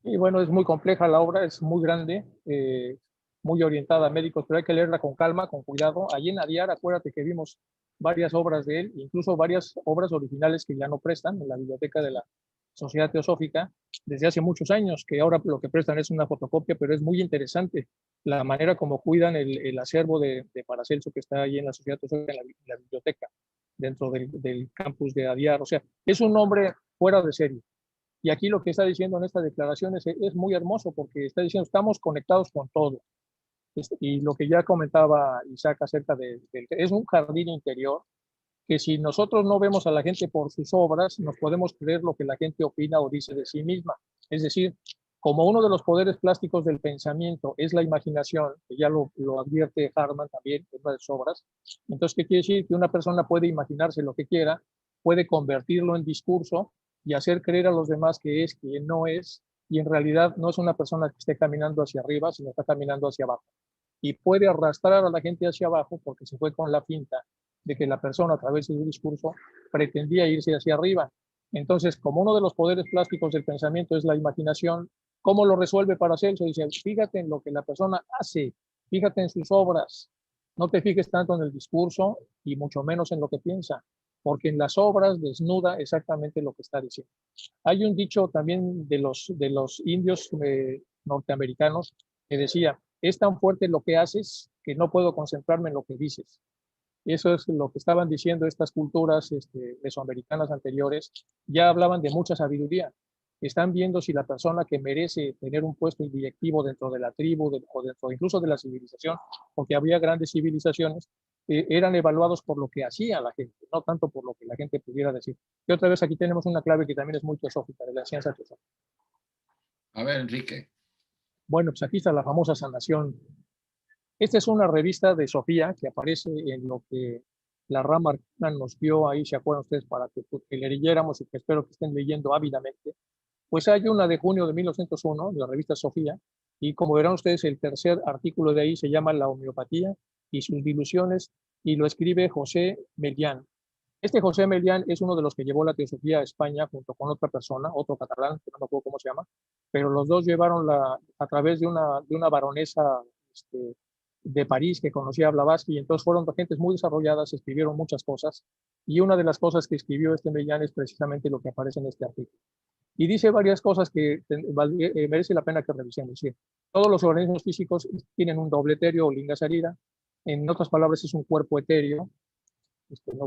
Y bueno, es muy compleja la obra, es muy grande, muy orientada a médicos, pero hay que leerla con calma, con cuidado. Allí en Adiar, acuérdate que vimos varias obras de él, incluso varias obras originales que ya no prestan en la biblioteca de la Sociedad Teosófica desde hace muchos años, que ahora lo que prestan es una fotocopia, pero es muy interesante la manera como cuidan el acervo de Paracelso que está ahí en la Sociedad Teosófica, en la biblioteca, dentro del campus de Adiar. O sea, es un hombre fuera de serie. Y aquí lo que está diciendo en esta declaración es muy hermoso porque está diciendo estamos conectados con todo. Y lo que ya comentaba Isaac acerca es un jardín interior que si nosotros no vemos a la gente por sus obras, nos podemos creer lo que la gente opina o dice de sí misma. Es decir, como uno de los poderes plásticos del pensamiento es la imaginación, que ya lo advierte Hartmann también en una de sus obras, entonces, ¿qué quiere decir? Que una persona puede imaginarse lo que quiera, puede convertirlo en discurso y hacer creer a los demás que es quien no es, y en realidad no es una persona que esté caminando hacia arriba, sino está caminando hacia abajo. Y puede arrastrar a la gente hacia abajo porque se fue con la finta de que la persona a través de su discurso pretendía irse hacia arriba. Entonces, como uno de los poderes plásticos del pensamiento es la imaginación, ¿cómo lo resuelve Paracelso? Dice, fíjate en lo que la persona hace, fíjate en sus obras, no te fijes tanto en el discurso y mucho menos en lo que piensa, porque en las obras desnuda exactamente lo que está diciendo. Hay un dicho también de los indios norteamericanos que decía, es tan fuerte lo que haces que no puedo concentrarme en lo que dices. Eso es lo que estaban diciendo estas culturas mesoamericanas anteriores. Ya hablaban de mucha sabiduría. Están viendo si la persona que merece tener un puesto directivo dentro de la tribu o dentro incluso de la civilización, porque había grandes civilizaciones, eran evaluados por lo que hacía la gente, no tanto por lo que la gente pudiera decir. Y otra vez aquí tenemos una clave que también es muy teosófica, de la ciencia teosófica. A ver, Enrique. Bueno, pues aquí está la famosa sanación. Esta es una revista de Sofía que aparece en lo que la rama arcana nos dio ahí, ¿se acuerdan ustedes? Para que le leyéramos y que espero que estén leyendo ávidamente. Pues hay una de junio de 1901, de la revista Sofía, y como verán ustedes, el tercer artículo de ahí se llama La homeopatía y sus diluciones, y lo escribe José Melián. Este José Melián es uno de los que llevó la teosofía a España junto con otra persona, otro catalán, que no me acuerdo cómo se llama, pero los dos llevaron a través de una baronesa de París que conocía a Blavatsky, y entonces fueron gentes muy desarrolladas, escribieron muchas cosas, y una de las cosas que escribió este Melián es precisamente lo que aparece en este artículo. Y dice varias cosas que merece la pena que revisemos. ¿Sí? Todos los organismos físicos tienen un doble etéreo o linga sarira. En otras palabras, es un cuerpo etéreo. En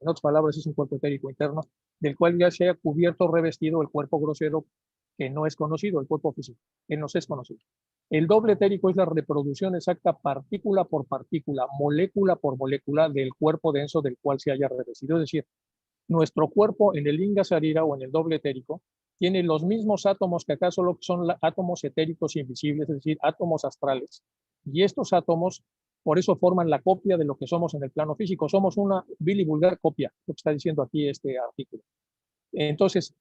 otras palabras, es un cuerpo etérico interno, del cual ya se ha cubierto, revestido el cuerpo grosero que no es conocido, el cuerpo físico, que no es conocido. El doble etérico es la reproducción exacta, partícula por partícula, molécula por molécula, del cuerpo denso del cual se haya revestido. Es decir, nuestro cuerpo en el linga sarira o en el doble etérico tiene los mismos átomos que acá, solo son átomos etéricos invisibles, es decir, átomos astrales. Y estos átomos, por eso forman la copia de lo que somos en el plano físico. Somos una vil y vulgar copia, lo que está diciendo aquí este artículo. Entonces,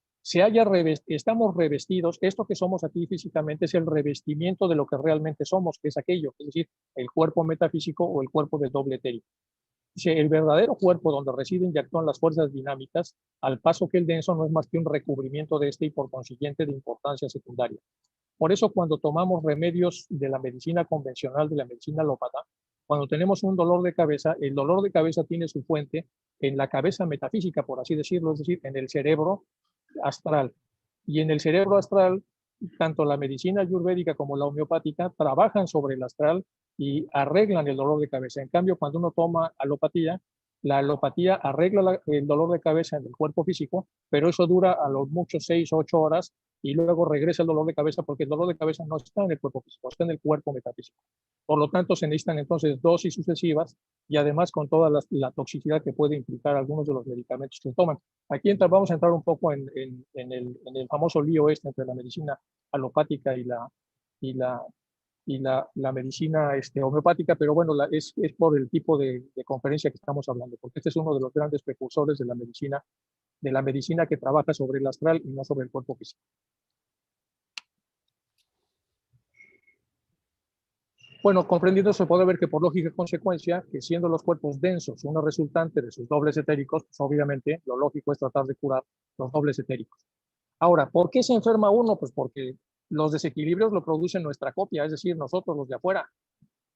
estamos revestidos, esto que somos aquí físicamente es el revestimiento de lo que realmente somos, que es aquello, es decir, el cuerpo metafísico o el cuerpo del doble etérico. El verdadero cuerpo donde residen y actúan las fuerzas dinámicas, al paso que el denso no es más que un recubrimiento de este y por consiguiente de importancia secundaria. Por eso cuando tomamos remedios de la medicina convencional, de la medicina alópata, cuando tenemos un dolor de cabeza, el dolor de cabeza tiene su fuente en la cabeza metafísica, por así decirlo, es decir, en el cerebro astral. Y en el cerebro astral, tanto la medicina ayurvédica como la homeopática trabajan sobre el astral y arreglan el dolor de cabeza. En cambio, cuando uno toma alopatía, la alopatía arregla el dolor de cabeza en el cuerpo físico, pero eso dura a lo mucho 6 o 8 horas y luego regresa el dolor de cabeza porque el dolor de cabeza no está en el cuerpo físico, está en el cuerpo metafísico. Por lo tanto, se necesitan entonces dosis sucesivas y además con toda la toxicidad que puede implicar algunos de los medicamentos que se toman. Aquí vamos a entrar un poco en el famoso lío entre la medicina alopática y la medicina homeopática, pero bueno, es por el tipo de conferencia que estamos hablando, porque este es uno de los grandes precursores de la medicina que trabaja sobre el astral y no sobre el cuerpo físico. Bueno, comprendiendo se puede ver que por lógica y consecuencia, que siendo los cuerpos densos una resultante de sus dobles etéricos, pues obviamente lo lógico es tratar de curar los dobles etéricos. Ahora, ¿por qué se enferma uno? Pues porque los desequilibrios lo producen nuestra copia, es decir, nosotros los de afuera,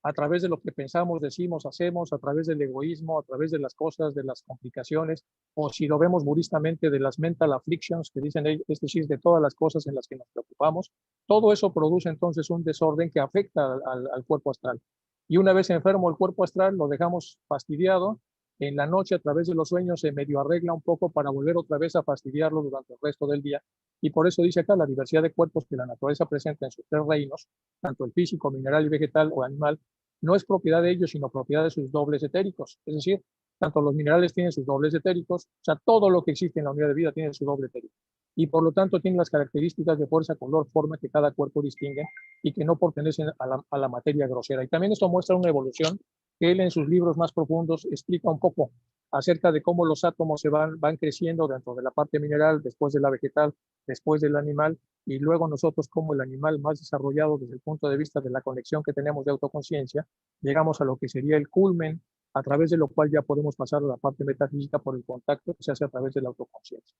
a través de lo que pensamos, decimos, hacemos, a través del egoísmo, a través de las cosas, de las complicaciones, o si lo vemos budistamente, de las mental afflictions que dicen, es decir, de todas las cosas en las que nos preocupamos. Todo eso produce entonces un desorden que afecta al cuerpo astral. Y una vez enfermo el cuerpo astral, lo dejamos fastidiado. En la noche, a través de los sueños, se medio arregla un poco para volver otra vez a fastidiarlo durante el resto del día. Y por eso dice acá la diversidad de cuerpos que la naturaleza presenta en sus tres reinos, tanto el físico, mineral y vegetal o animal, no es propiedad de ellos, sino propiedad de sus dobles etéricos. Es decir, tanto los minerales tienen sus dobles etéricos, o sea, todo lo que existe en la unidad de vida tiene su doble etérico. Y por lo tanto tiene las características de fuerza, color, forma que cada cuerpo distingue y que no pertenecen a la materia grosera. Y también esto muestra una evolución que él en sus libros más profundos explica un poco acerca de cómo los átomos se van creciendo dentro de la parte mineral, después de la vegetal, después del animal, y luego nosotros como el animal más desarrollado desde el punto de vista de la conexión que tenemos de autoconciencia, llegamos a lo que sería el culmen, a través de lo cual ya podemos pasar a la parte metafísica por el contacto que se hace a través de la autoconciencia.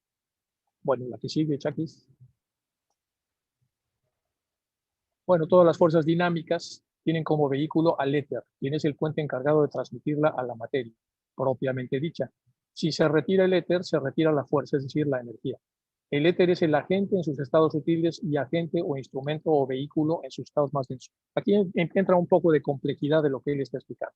Bueno, la que sigue, Chakis. Bueno, todas las fuerzas dinámicas tienen como vehículo al éter, quien es el puente encargado de transmitirla a la materia, propiamente dicha. Si se retira el éter, se retira la fuerza, es decir, la energía. El éter es el agente en sus estados sutiles y agente o instrumento o vehículo en sus estados más densos. Aquí entra un poco de complejidad de lo que él está explicando.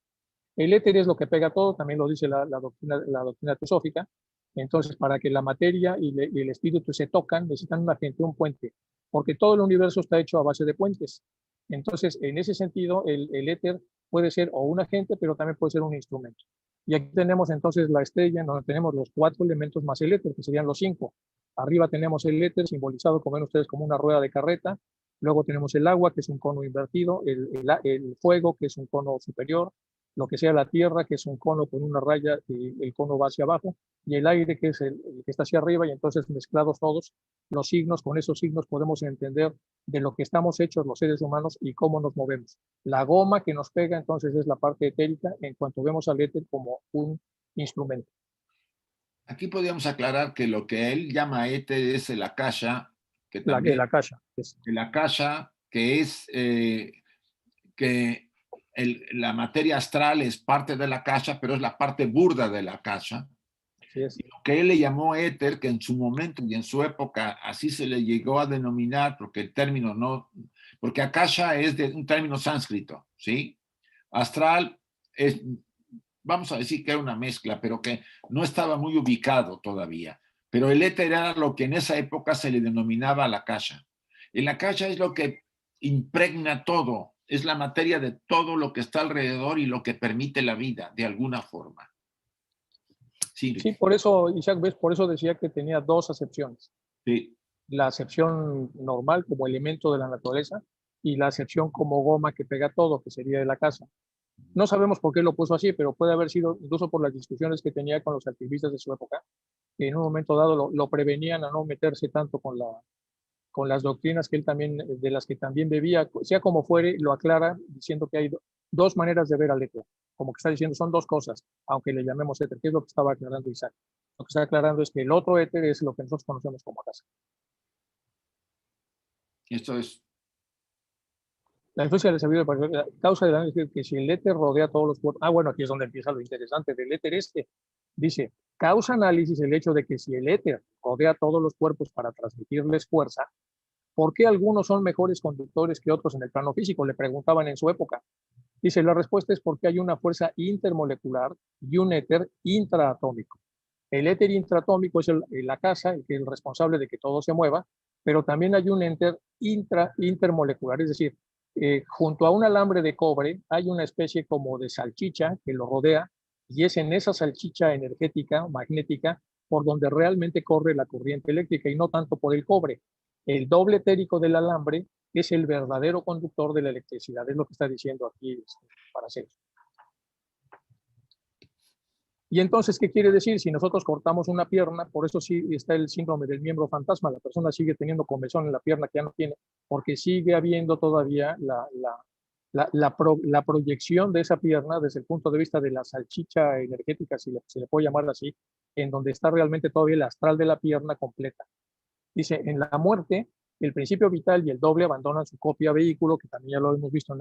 El éter es lo que pega todo, también lo dice la doctrina teosófica. Entonces, para que la materia y el espíritu se tocan, necesitan un agente, un puente, porque todo el universo está hecho a base de puentes. Entonces, en ese sentido, el éter puede ser o un agente, pero también puede ser un instrumento. Y aquí tenemos entonces la estrella, en donde tenemos los 4 elementos más el éter, que serían los 5. Arriba tenemos el éter, simbolizado, como ven ustedes, como una rueda de carreta. Luego tenemos el agua, que es un cono invertido, el fuego, que es un cono superior, lo que sea la tierra, que es un cono con una raya, y el cono va hacia abajo, y el aire, que es el que está hacia arriba, y entonces mezclados todos los signos, con esos signos podemos entender de lo que estamos hechos los seres humanos y cómo nos movemos. La goma que nos pega entonces es la parte etérica, en cuanto vemos al éter como un instrumento. Aquí podríamos aclarar que lo que él llama éter es el akasha, que también El akasha. el akasha, que es que la materia astral es parte de la akasha, pero es la parte burda de la akasha. Así Lo que él le llamó éter, que en su momento y en su época así se le llegó a denominar, porque el término no, porque akasha es de un término sánscrito, ¿sí? Astral es, vamos a decir que era una mezcla, pero que no estaba muy ubicado todavía. Pero el éter era lo que en esa época se le denominaba la akasha. El akasha es lo que impregna todo, es la materia de todo lo que está alrededor y lo que permite la vida, de alguna forma. Sí, sí, por eso, Isaac, ves, por eso decía que tenía 2 acepciones. sí. La acepción normal como elemento de la naturaleza y la acepción como goma que pega todo, que sería de la casa. No sabemos por qué lo puso así, pero puede haber sido incluso por las discusiones que tenía con los activistas de su época, que en un momento dado lo prevenían a no meterse tanto con las doctrinas que él también, de las que también bebía, sea como fuere, lo aclara diciendo que hay 2 maneras de ver al éter, como que está diciendo son 2 cosas, aunque le llamemos éter, que es lo que estaba aclarando Isaac. Lo que está aclarando es que el otro éter es lo que nosotros conocemos como casa. Esto es. La influencia del sabido de causa de la que si el éter rodea todos los cuerpos. Bueno, aquí es donde empieza lo interesante del éter este. Dice, causa análisis el hecho de que si el éter rodea todos los cuerpos para transmitirles fuerza, ¿por qué algunos son mejores conductores que otros en el plano físico? Le preguntaban en su época. Dice, la respuesta es porque hay una fuerza intermolecular y un éter intraatómico. El éter intraatómico es la casa, el que es el responsable de que todo se mueva, pero también hay un éter intermolecular, es decir, junto a un alambre de cobre hay una especie como de salchicha que lo rodea, y es en esa salchicha energética, magnética, por donde realmente corre la corriente eléctrica y no tanto por el cobre. El doble etérico del alambre es el verdadero conductor de la electricidad, es lo que está diciendo aquí Paracelso. Y entonces, ¿qué quiere decir? Si nosotros cortamos una pierna, por eso sí está el síndrome del miembro fantasma, la persona sigue teniendo comezón en la pierna que ya no tiene, porque sigue habiendo todavía la proyección de esa pierna desde el punto de vista de la salchicha energética, si se le puede llamar así, en donde está realmente todavía el astral de la pierna completa. Dice, en la muerte, el principio vital y el doble abandonan su copia vehículo, que también ya lo hemos visto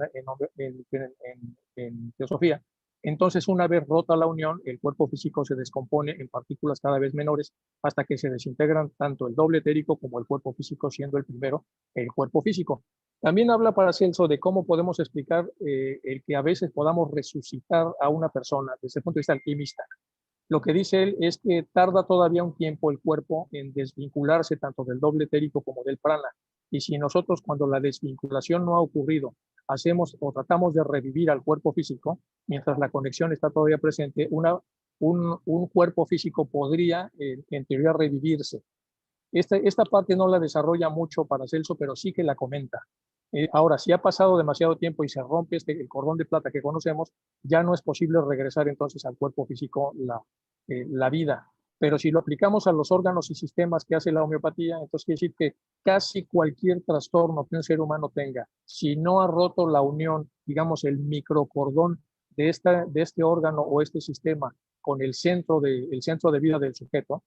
en teosofía. Entonces, una vez rota la unión, el cuerpo físico se descompone en partículas cada vez menores hasta que se desintegran tanto el doble etérico como el cuerpo físico, siendo el primero el cuerpo físico. También habla Paracelso de cómo podemos explicar el que a veces podamos resucitar a una persona desde el punto de vista alquimista. Lo que dice él es que tarda todavía un tiempo el cuerpo en desvincularse tanto del doble etérico como del prana. Y si nosotros, cuando la desvinculación no ha ocurrido, hacemos o tratamos de revivir al cuerpo físico, mientras la conexión está todavía presente, un cuerpo físico podría, en teoría, revivirse. Esta parte no la desarrolla mucho Paracelso, pero sí que la comenta. Ahora, si ha pasado demasiado tiempo y se rompe el cordón de plata que conocemos, ya no es posible regresar entonces al cuerpo físico la vida. Pero si lo aplicamos a los órganos y sistemas que hace la homeopatía, entonces quiere decir que casi cualquier trastorno que un ser humano tenga, si no ha roto la unión, digamos, el microcordón de este órgano o este sistema con el centro de vida del sujeto,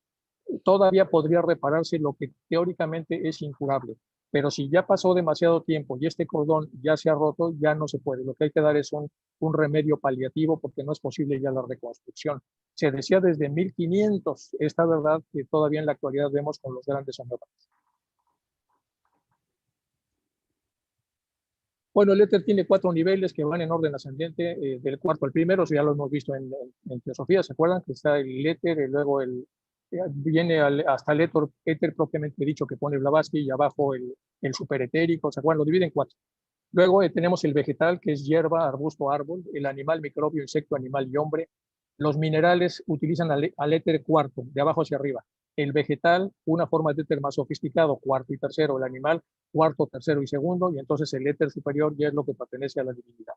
todavía podría repararse lo que teóricamente es incurable. Pero si ya pasó demasiado tiempo y este cordón ya se ha roto, ya no se puede. Lo que hay que dar es un remedio paliativo porque no es posible ya la reconstrucción. Se decía desde 1500, esta verdad que todavía en la actualidad vemos con los grandes homeópatas. Bueno, el éter tiene 4 niveles que van en orden ascendente, del cuarto al primero, ya lo hemos visto en teosofía, ¿se acuerdan? Que está el éter, y luego viene hasta el éter propiamente dicho que pone Blavatsky, y abajo el superetérico, ¿se acuerdan? Lo divide en 4. Luego tenemos el vegetal, que es hierba, arbusto, árbol, el animal, microbio, insecto, animal y hombre. Los minerales utilizan al éter cuarto, de abajo hacia arriba. El vegetal, una forma de éter más sofisticado, cuarto y tercero. El animal, cuarto, tercero y segundo. Y entonces el éter superior ya es lo que pertenece a la divinidad.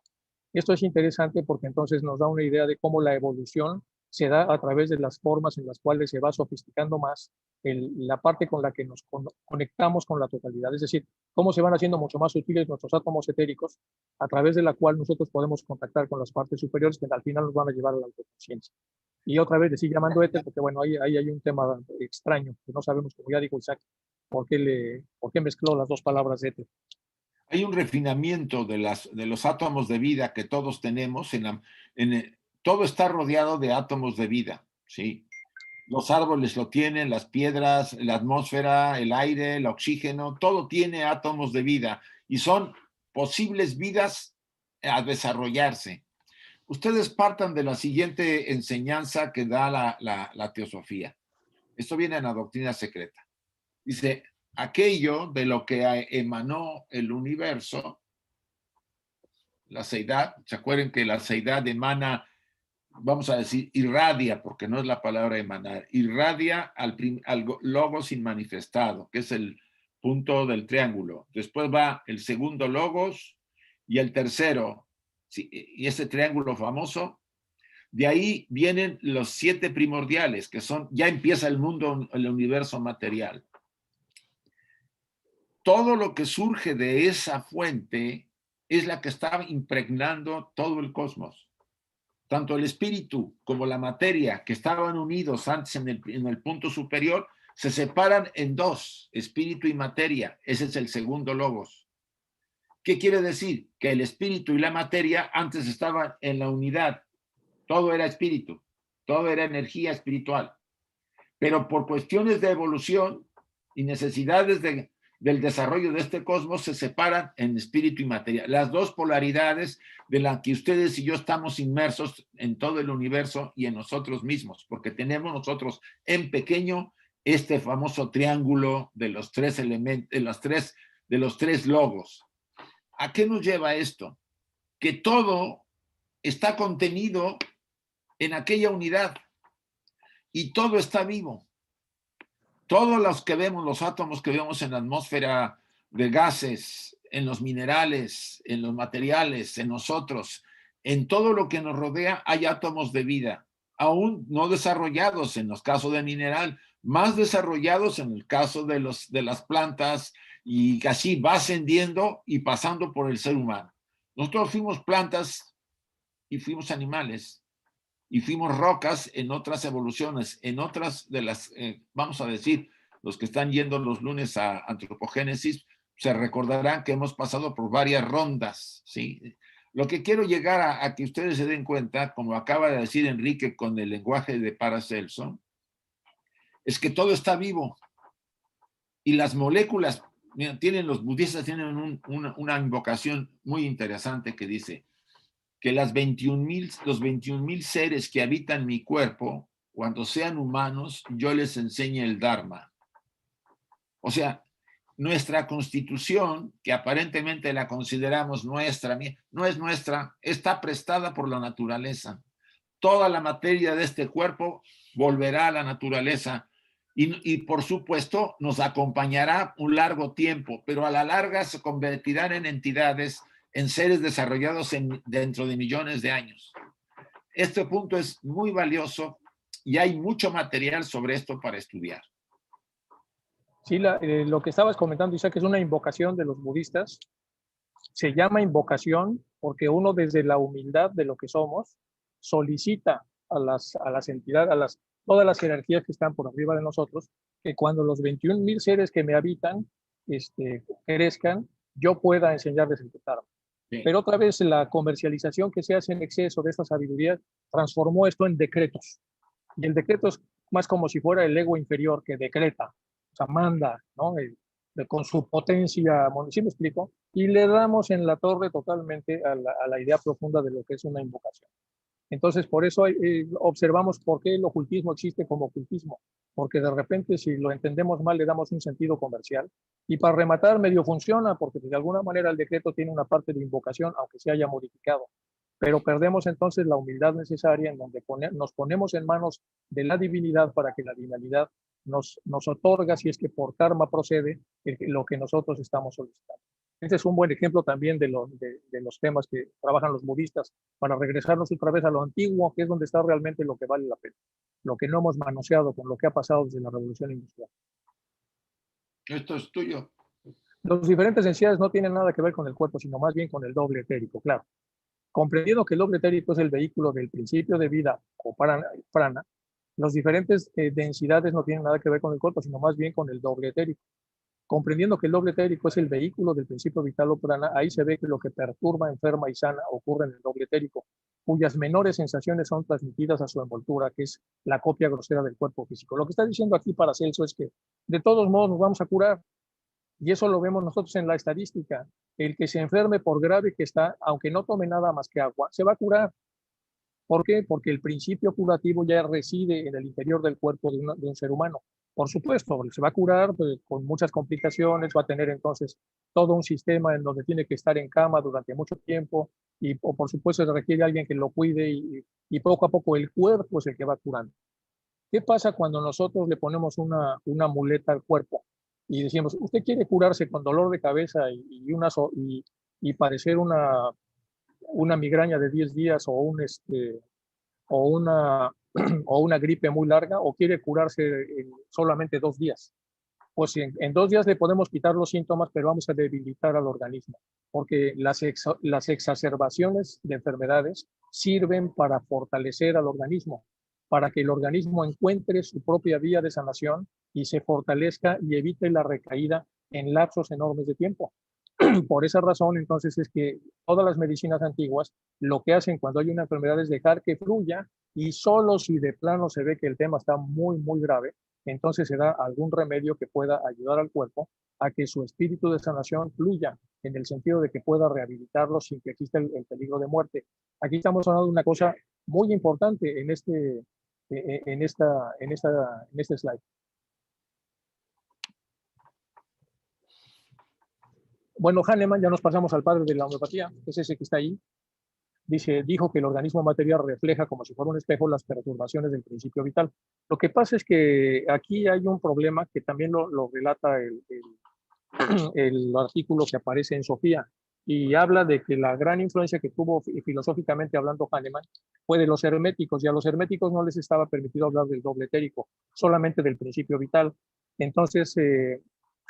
Esto es interesante porque entonces nos da una idea de cómo la evolución se da a través de las formas en las cuales se va sofisticando más la parte con la que nos conectamos con la totalidad. Es decir, cómo se van haciendo mucho más sutiles nuestros átomos etéricos, a través de la cual nosotros podemos contactar con las partes superiores que al final nos van a llevar a la autoconciencia. Y otra vez le sigue llamando éter porque, bueno, ahí hay un tema extraño, que no sabemos, como ya dijo Isaac, por qué mezcló las dos palabras éter. Hay un refinamiento de los átomos de vida que todos tenemos. Todo está rodeado de átomos de vida, ¿sí? Los árboles lo tienen, las piedras, la atmósfera, el aire, el oxígeno, todo tiene átomos de vida y son posibles vidas a desarrollarse. Ustedes partan de la siguiente enseñanza que da la teosofía. Esto viene en la doctrina secreta. Dice, aquello de lo que emanó el universo, la seidad, ¿se acuerdan que la seidad emana, vamos a decir, irradia, porque no es la palabra emanar, irradia al logos inmanifestado, que es el punto del triángulo. Después va el segundo logos y el tercero, y ese triángulo famoso. De ahí vienen los 7 primordiales, que son, ya empieza el mundo, el universo material. Todo lo que surge de esa fuente es la que está impregnando todo el cosmos. Tanto el espíritu como la materia, que estaban unidos antes en el punto superior, se separan en dos, espíritu y materia. Ese es el segundo logos. ¿Qué quiere decir? Que el espíritu y la materia antes estaban en la unidad. Todo era espíritu, todo era energía espiritual. Pero por cuestiones de evolución y necesidades del desarrollo de este cosmos se separan en espíritu y materia. Las dos polaridades de las que ustedes y yo estamos inmersos en todo el universo y en nosotros mismos, porque tenemos nosotros en pequeño este famoso triángulo de los 3 elementos, de los tres logos. ¿A qué nos lleva esto? Que todo está contenido en aquella unidad y todo está vivo. Todos los que vemos, los átomos que vemos en la atmósfera de gases, en los minerales, en los materiales, en nosotros, en todo lo que nos rodea hay átomos de vida, aún no desarrollados en los casos de mineral, más desarrollados en el caso de las plantas, y así va ascendiendo y pasando por el ser humano. Nosotros fuimos plantas y fuimos animales y fuimos rocas en otras evoluciones, en otras de las, vamos a decir, los que están yendo los lunes a antropogénesis, se recordarán que hemos pasado por varias rondas, ¿sí? Lo que quiero llegar a que ustedes se den cuenta, como acaba de decir Enrique con el lenguaje de Paracelso, es que todo está vivo y las moléculas, mira, los budistas tienen una invocación muy interesante que dice que los 21,000 seres que habitan mi cuerpo, cuando sean humanos, yo les enseñe el Dharma. O sea, nuestra constitución, que aparentemente la consideramos nuestra, no es nuestra, está prestada por la naturaleza. Toda la materia de este cuerpo volverá a la naturaleza y por supuesto nos acompañará un largo tiempo, pero a la larga se convertirán en entidades, en seres desarrollados dentro de millones de años. Este punto es muy valioso y hay mucho material sobre esto para estudiar. Sí, lo que estabas comentando, Isaac, es una invocación de los budistas. Se llama invocación porque uno desde la humildad de lo que somos solicita a las entidades, todas las jerarquías que están por arriba de nosotros, que cuando los 21,000 seres que me habitan crezcan, yo pueda enseñarles el Dharma. Sí. Pero otra vez la comercialización que se hace en exceso de esta sabiduría transformó esto en decretos. Y el decreto es más como si fuera el ego inferior que decreta, o sea, manda, ¿no? Con su potencia, ¿sí me explico? Y le damos en la torre totalmente a la idea profunda de lo que es una invocación. Entonces, por eso observamos por qué el ocultismo existe como ocultismo, porque de repente si lo entendemos mal le damos un sentido comercial y para rematar medio funciona, porque de alguna manera el decreto tiene una parte de invocación, aunque se haya modificado, pero perdemos entonces la humildad necesaria en donde nos ponemos en manos de la divinidad para que la divinidad nos otorga, si es que por karma procede, lo que nosotros estamos solicitando. Este es un buen ejemplo también de los temas que trabajan los budistas para regresarnos otra vez a lo antiguo, que es donde está realmente lo que vale la pena, lo que no hemos manoseado con lo que ha pasado desde la Revolución Industrial. Esto es tuyo. Los diferentes densidades no tienen nada que ver con el cuerpo, sino más bien con el doble etérico, claro. Comprendiendo que el doble etérico es el vehículo del principio de vida o prana, las diferentes densidades no tienen nada que ver con el cuerpo, sino más bien con el doble etérico. Comprendiendo que el doble etérico es el vehículo del principio vital o prana, ahí se ve que lo que perturba, enferma y sana ocurre en el doble etérico, cuyas menores sensaciones son transmitidas a su envoltura, que es la copia grosera del cuerpo físico. Lo que está diciendo aquí Paracelso es que de todos modos nos vamos a curar, y eso lo vemos nosotros en la estadística. El que se enferme por grave que está, aunque no tome nada más que agua, se va a curar. ¿Por qué? Porque el principio curativo ya reside en el interior del cuerpo de un ser humano. Por supuesto, se va a curar pues, con muchas complicaciones, va a tener entonces todo un sistema en donde tiene que estar en cama durante mucho tiempo y por supuesto se requiere alguien que lo cuide y poco a poco el cuerpo es el que va curando. ¿Qué pasa cuando nosotros le ponemos una muleta al cuerpo y decimos, usted quiere curarse con dolor de cabeza y padecer una migraña de 10 días o una, o una gripe muy larga o quiere curarse en solamente 2 días? Pues en 2 días le podemos quitar los síntomas, pero vamos a debilitar al organismo, porque las exacerbaciones de enfermedades sirven para fortalecer al organismo, para que el organismo encuentre su propia vía de sanación y se fortalezca y evite la recaída en lapsos enormes de tiempo. Por esa razón, entonces, es que todas las medicinas antiguas lo que hacen cuando hay una enfermedad es dejar que fluya y solo si de plano se ve que el tema está muy, muy grave, entonces se da algún remedio que pueda ayudar al cuerpo a que su espíritu de sanación fluya en el sentido de que pueda rehabilitarlo sin que exista el peligro de muerte. Aquí estamos hablando de una cosa muy importante en este slide. Bueno, Hahnemann, ya nos pasamos al padre de la homeopatía, que es ese que está ahí. Dijo que el organismo material refleja como si fuera un espejo las perturbaciones del principio vital. Lo que pasa es que aquí hay un problema que también lo relata el artículo que aparece en Sofía y habla de que la gran influencia que tuvo filosóficamente hablando Hahnemann fue de los herméticos, y a los herméticos no les estaba permitido hablar del doble etérico, solamente del principio vital. Entonces,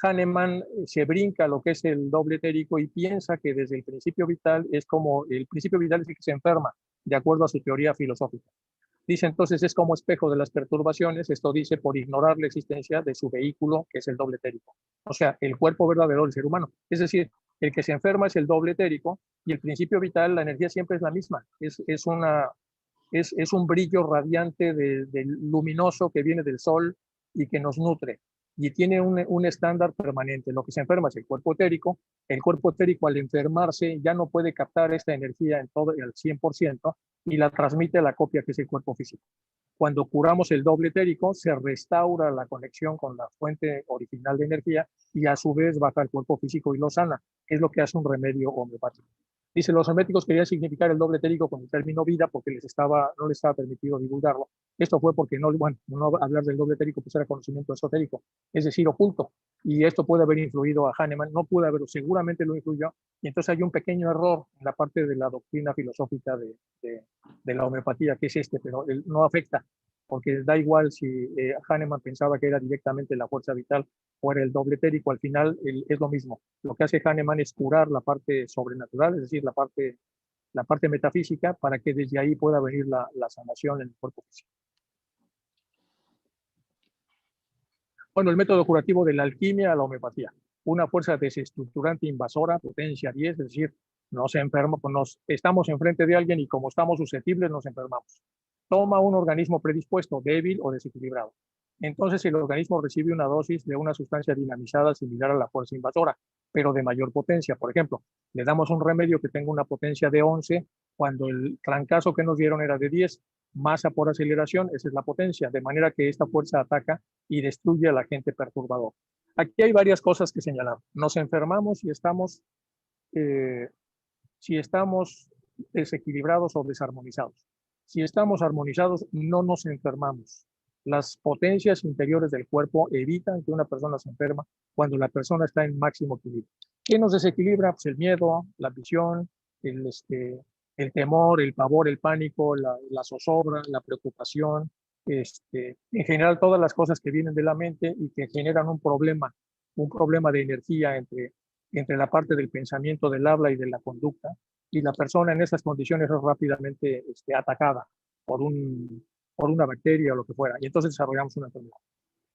Hahnemann se brinca lo que es el doble etérico y piensa que desde el principio vital es como el principio vital es el que se enferma, de acuerdo a su teoría filosófica. Dice entonces es como espejo de las perturbaciones, esto dice por ignorar la existencia de su vehículo, que es el doble etérico. O sea, el cuerpo verdadero del ser humano. Es decir, el que se enferma es el doble etérico y el principio vital, la energía siempre es la misma. Es un brillo radiante de luminoso que viene del sol y que nos nutre. Y tiene un estándar permanente. Lo que se enferma es el cuerpo etérico. El cuerpo etérico al enfermarse ya no puede captar esta energía en todo el 100% y la transmite a la copia que es el cuerpo físico. Cuando curamos el doble etérico, se restaura la conexión con la fuente original de energía y a su vez baja el cuerpo físico y lo sana, que es lo que hace un remedio homeopático. Dice, los herméticos querían significar el doble etérico con el término vida porque no les estaba permitido divulgarlo. Esto fue porque no hablar del doble etérico pues era conocimiento esotérico, es decir, oculto. Y esto puede haber influido a Hahnemann, no puede haberlo, seguramente lo influyó. Y entonces hay un pequeño error en la parte de la doctrina filosófica de la homeopatía, que es pero él no afecta, porque da igual si Hahnemann pensaba que era directamente la fuerza vital o era el doble etérico, al final es lo mismo. Lo que hace Hahnemann es curar la parte sobrenatural, es decir, la parte metafísica, para que desde ahí pueda venir la sanación en el cuerpo físico. Bueno, el método curativo de la alquimia a la homeopatía. Una fuerza desestructurante invasora, potencia 10, es decir, nos enferma, pues estamos enfrente de alguien y como estamos susceptibles nos enfermamos. Toma un organismo predispuesto, débil o desequilibrado. Entonces el organismo recibe una dosis de una sustancia dinamizada similar a la fuerza invasora, pero de mayor potencia. Por ejemplo, le damos un remedio que tenga una potencia de 11 Cuando el trancazo que nos dieron era de 10, masa por aceleración, esa es la potencia, de manera que esta fuerza ataca y destruye al agente perturbador. Aquí hay varias cosas que señalar. Nos enfermamos si estamos desequilibrados o desarmonizados. Si estamos armonizados, no nos enfermamos. Las potencias interiores del cuerpo evitan que una persona se enferma cuando la persona está en máximo equilibrio. ¿Qué nos desequilibra? Pues el miedo, la ambición, el temor, el pavor, el pánico, la zozobra, la preocupación, en general todas las cosas que vienen de la mente y que generan un problema de energía entre la parte del pensamiento, del habla y de la conducta, y la persona en esas condiciones es rápidamente atacada por una bacteria o lo que fuera, y entonces desarrollamos una enfermedad.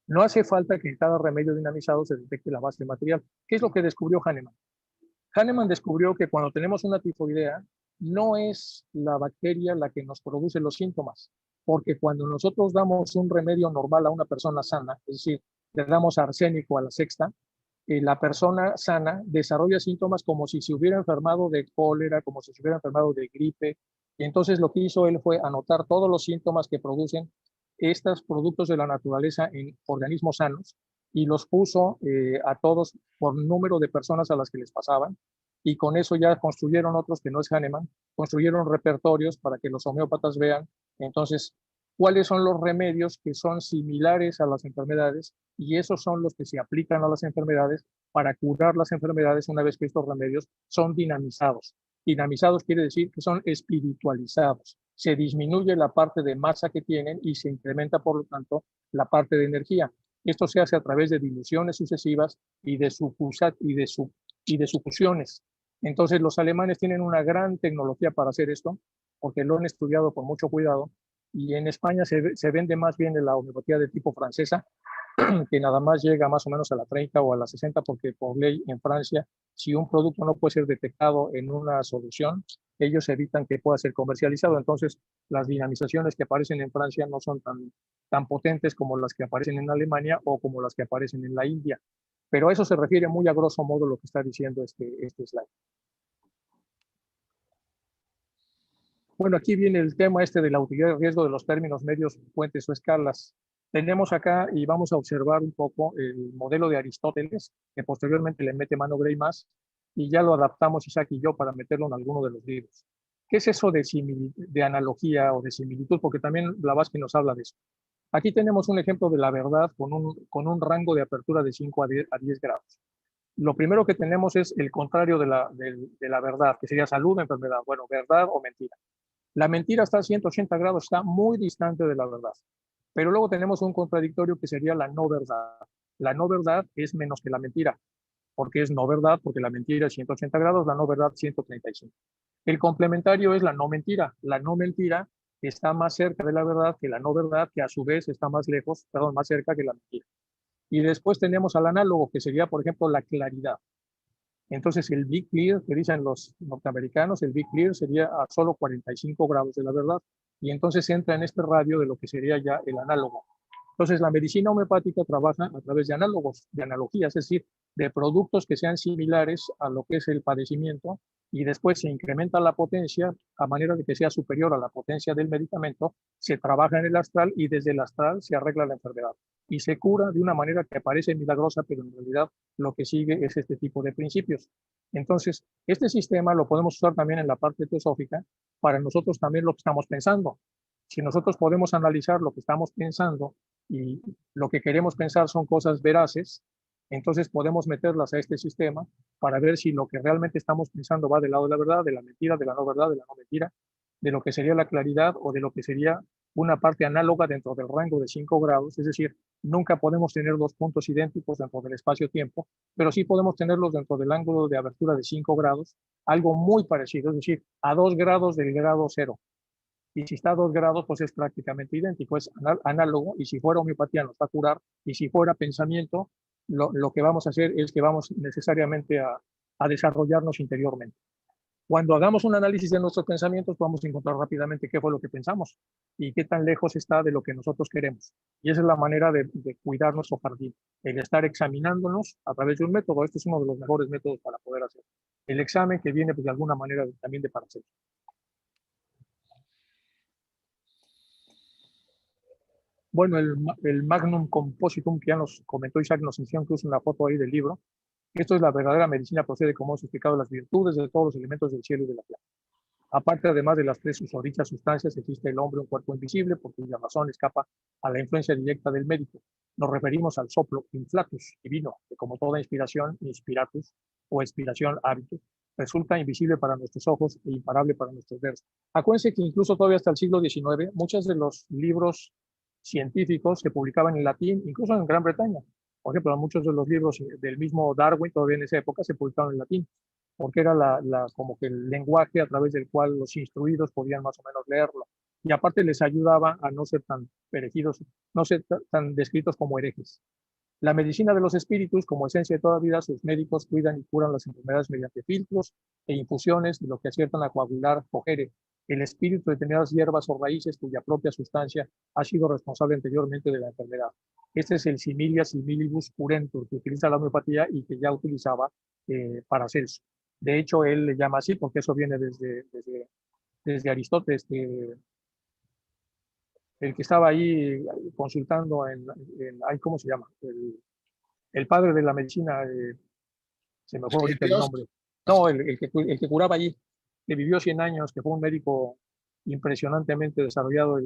No hace falta que en cada remedio dinamizado se detecte la base material. ¿Qué es lo que descubrió Hahnemann? Hahnemann descubrió que cuando tenemos una tifoidea, no es la bacteria la que nos produce los síntomas, porque cuando nosotros damos un remedio normal a una persona sana, es decir, le damos arsénico a la sexta, la persona sana desarrolla síntomas como si se hubiera enfermado de cólera, como si se hubiera enfermado de gripe. Y entonces lo que hizo él fue anotar todos los síntomas que producen estos productos de la naturaleza en organismos sanos y los puso a todos por número de personas a las que les pasaban. Y con eso ya construyeron otros, que no es Hahnemann, construyeron repertorios para que los homeópatas vean entonces cuáles son los remedios que son similares a las enfermedades, y esos son los que se aplican a las enfermedades para curar las enfermedades una vez que estos remedios son dinamizados. Dinamizados quiere decir que son espiritualizados. Se disminuye la parte de masa que tienen y se incrementa, por lo tanto, la parte de energía. Esto se hace a través de diluciones sucesivas y de sufusiones. Entonces, los alemanes tienen una gran tecnología para hacer esto, porque lo han estudiado con mucho cuidado, y en España se vende más bien la homeopatía de tipo francesa, que nada más llega más o menos a la 30 o a la 60, porque por ley en Francia, si un producto no puede ser detectado en una solución, ellos evitan que pueda ser comercializado. Entonces, las dinamizaciones que aparecen en Francia no son tan potentes como las que aparecen en Alemania o como las que aparecen en la India. Pero a eso se refiere muy a grosso modo lo que está diciendo este slide. Bueno, aquí viene el tema de la utilidad y riesgo de los términos medios, puentes o escalas. Tenemos acá, y vamos a observar un poco el modelo de Aristóteles, que posteriormente le mete mano Gray más, y ya lo adaptamos Isaac y yo para meterlo en alguno de los libros. ¿Qué es eso de analogía o de similitud? Porque también Blavatsky nos habla de eso. Aquí tenemos un ejemplo de la verdad con un rango de apertura de 5 a 10 grados. Lo primero que tenemos es el contrario de la verdad, que sería salud o enfermedad. Bueno, verdad o mentira. La mentira está a 180 grados, está muy distante de la verdad. Pero luego tenemos un contradictorio que sería la no verdad. La no verdad es menos que la mentira. ¿Por qué es no verdad? Porque la mentira es 180 grados, la no verdad 135. El complementario es la no mentira. La no mentira está más cerca de la verdad que la no verdad, que a su vez está más cerca que la mentira. Y después tenemos al análogo, que sería, por ejemplo, la claridad. Entonces, el Big Clear, que dicen los norteamericanos, el Big Clear sería a solo 45 grados de la verdad. Y entonces entra en este radio de lo que sería ya el análogo. Entonces, la medicina homeopática trabaja a través de análogos, de analogías, es decir, de productos que sean similares a lo que es el padecimiento, y después se incrementa la potencia a manera de que sea superior a la potencia del medicamento, se trabaja en el astral y desde el astral se arregla la enfermedad. Y se cura de una manera que parece milagrosa, pero en realidad lo que sigue es este tipo de principios. Entonces, este sistema lo podemos usar también en la parte teosófica para nosotros también lo que estamos pensando. Si nosotros podemos analizar lo que estamos pensando y lo que queremos pensar son cosas veraces, entonces podemos meterlas a este sistema para ver si lo que realmente estamos pensando va del lado de la verdad, de la mentira, de la no verdad, de la no mentira, de lo que sería la claridad o de lo que sería una parte análoga dentro del rango de 5 grados, es decir, nunca podemos tener dos puntos idénticos dentro del espacio-tiempo, pero sí podemos tenerlos dentro del ángulo de abertura de 5 grados, algo muy parecido, es decir, a 2 grados del grado cero. Y si está a 2 grados, pues es prácticamente idéntico, es análogo, y si fuera homeopatía nos va a curar, y si fuera pensamiento, lo que vamos a hacer es que vamos necesariamente a desarrollarnos interiormente. Cuando hagamos un análisis de nuestros pensamientos, vamos a encontrar rápidamente qué fue lo que pensamos y qué tan lejos está de lo que nosotros queremos. Y esa es la manera de cuidar nuestro jardín, el estar examinándonos a través de un método. Este es uno de los mejores métodos para poder hacer el examen, que viene pues, de alguna manera también de Paracelso. Bueno, el Magnum Compositum, que ya nos comentó Isaac, nos enseñó incluso una foto ahí del libro. Esto es la verdadera medicina, procede, como hemos explicado, las virtudes de todos los elementos del cielo y de la tierra. Aparte, además de las tres susodichas sustancias, existe el hombre, un cuerpo invisible, por cuya razón escapa a la influencia directa del médico. Nos referimos al soplo inflatus divino, que como toda inspiración, inspiratus o expiración hábitus, resulta invisible para nuestros ojos e imparable para nuestros dedos. Acuérdense que incluso todavía hasta el siglo XIX, muchos de los libros científicos se publicaban en latín, incluso en Gran Bretaña. Por ejemplo, muchos de los libros del mismo Darwin, todavía en esa época, se publicaban en latín, porque era como que el lenguaje a través del cual los instruidos podían más o menos leerlo. Y aparte les ayudaba a no ser tan perejidos, no ser tan descritos como herejes. La medicina de los espíritus, como esencia de toda vida, sus médicos cuidan y curan las enfermedades mediante filtros e infusiones, de lo que aciertan a coagular, cogere el espíritu de determinadas hierbas o raíces cuya propia sustancia ha sido responsable anteriormente de la enfermedad. Este es el similia similibus curentur, que utiliza la homeopatía y que ya utilizaba Paracelso. De hecho, él le llama así porque eso viene desde Aristóteles, el que estaba ahí consultando ¿cómo se llama? El padre de la medicina, se me fue ahorita el Dios. nombre. No, el que curaba allí, que vivió 100 años, que fue un médico impresionantemente desarrollado,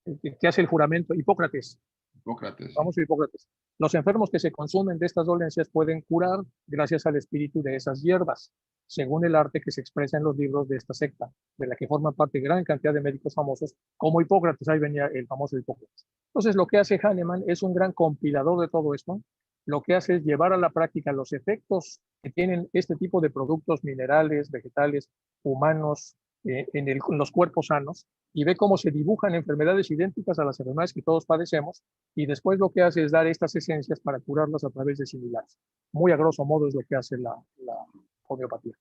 que hace el juramento, Hipócrates. Hipócrates, sí. Vamos a Hipócrates. Los enfermos que se consumen de estas dolencias pueden curar gracias al espíritu de esas hierbas, según el arte que se expresa en los libros de esta secta, de la que forman parte gran cantidad de médicos famosos, como Hipócrates. Ahí venía el famoso Hipócrates. Entonces, lo que hace Hahnemann es un gran compilador de todo esto. Lo que hace es llevar a la práctica los efectos que tienen este tipo de productos minerales, vegetales, humanos, en los cuerpos sanos, y ve cómo se dibujan enfermedades idénticas a las enfermedades que todos padecemos, y después lo que hace es dar estas esencias para curarlas a través de similares. Muy a grosso modo es lo que hace la homeopatía.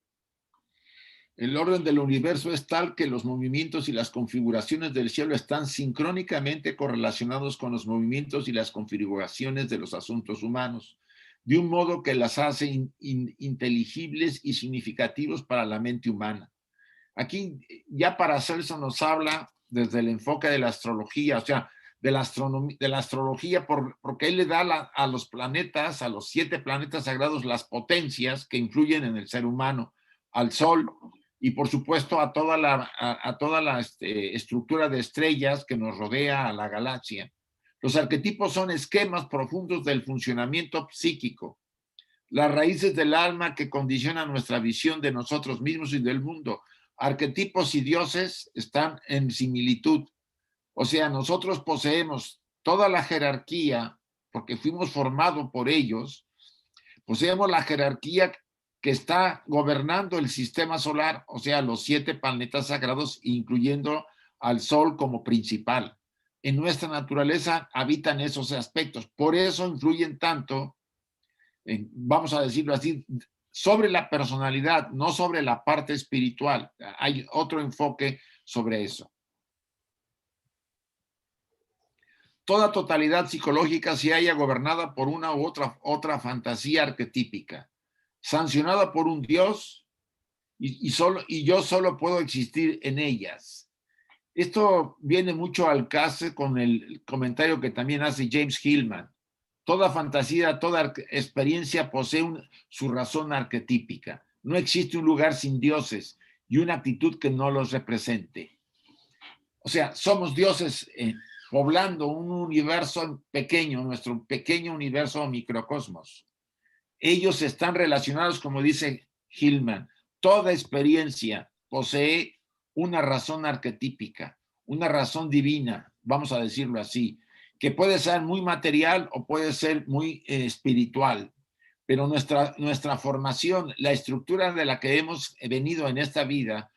El orden del universo es tal que los movimientos y las configuraciones del cielo están sincrónicamente correlacionados con los movimientos y las configuraciones de los asuntos humanos, de un modo que las hace inteligibles y significativos para la mente humana. Aquí ya Paracelso nos habla desde el enfoque de la astrología, o sea, de la astrología, porque él le da a los planetas, a los 7 planetas sagrados, las potencias que influyen en el ser humano, al Sol y por supuesto a toda la estructura de estrellas que nos rodea a la galaxia. Los arquetipos son esquemas profundos del funcionamiento psíquico, las raíces del alma que condicionan nuestra visión de nosotros mismos y del mundo. Arquetipos y dioses están en similitud. O sea, nosotros poseemos toda la jerarquía, porque fuimos formados por ellos, poseemos la jerarquía que está gobernando el sistema solar, o sea, los 7 planetas sagrados, incluyendo al Sol como principal. En nuestra naturaleza habitan esos aspectos, por eso influyen tanto, vamos a decirlo así, sobre la personalidad, no sobre la parte espiritual. Hay otro enfoque sobre eso. Toda totalidad psicológica se halla gobernada por una u otra fantasía arquetípica, sancionada por un Dios, y yo solo puedo existir en ellas. Esto viene mucho al caso con el comentario que también hace James Hillman. Toda fantasía, toda experiencia posee su razón arquetípica. No existe un lugar sin dioses y una actitud que no los represente. O sea, somos dioses poblando un universo pequeño, nuestro pequeño universo microcosmos. Ellos están relacionados, como dice Hillman, toda experiencia posee una razón arquetípica, una razón divina, vamos a decirlo así, que puede ser muy material o puede ser muy espiritual, pero nuestra formación, la estructura de la que hemos venido en esta vida,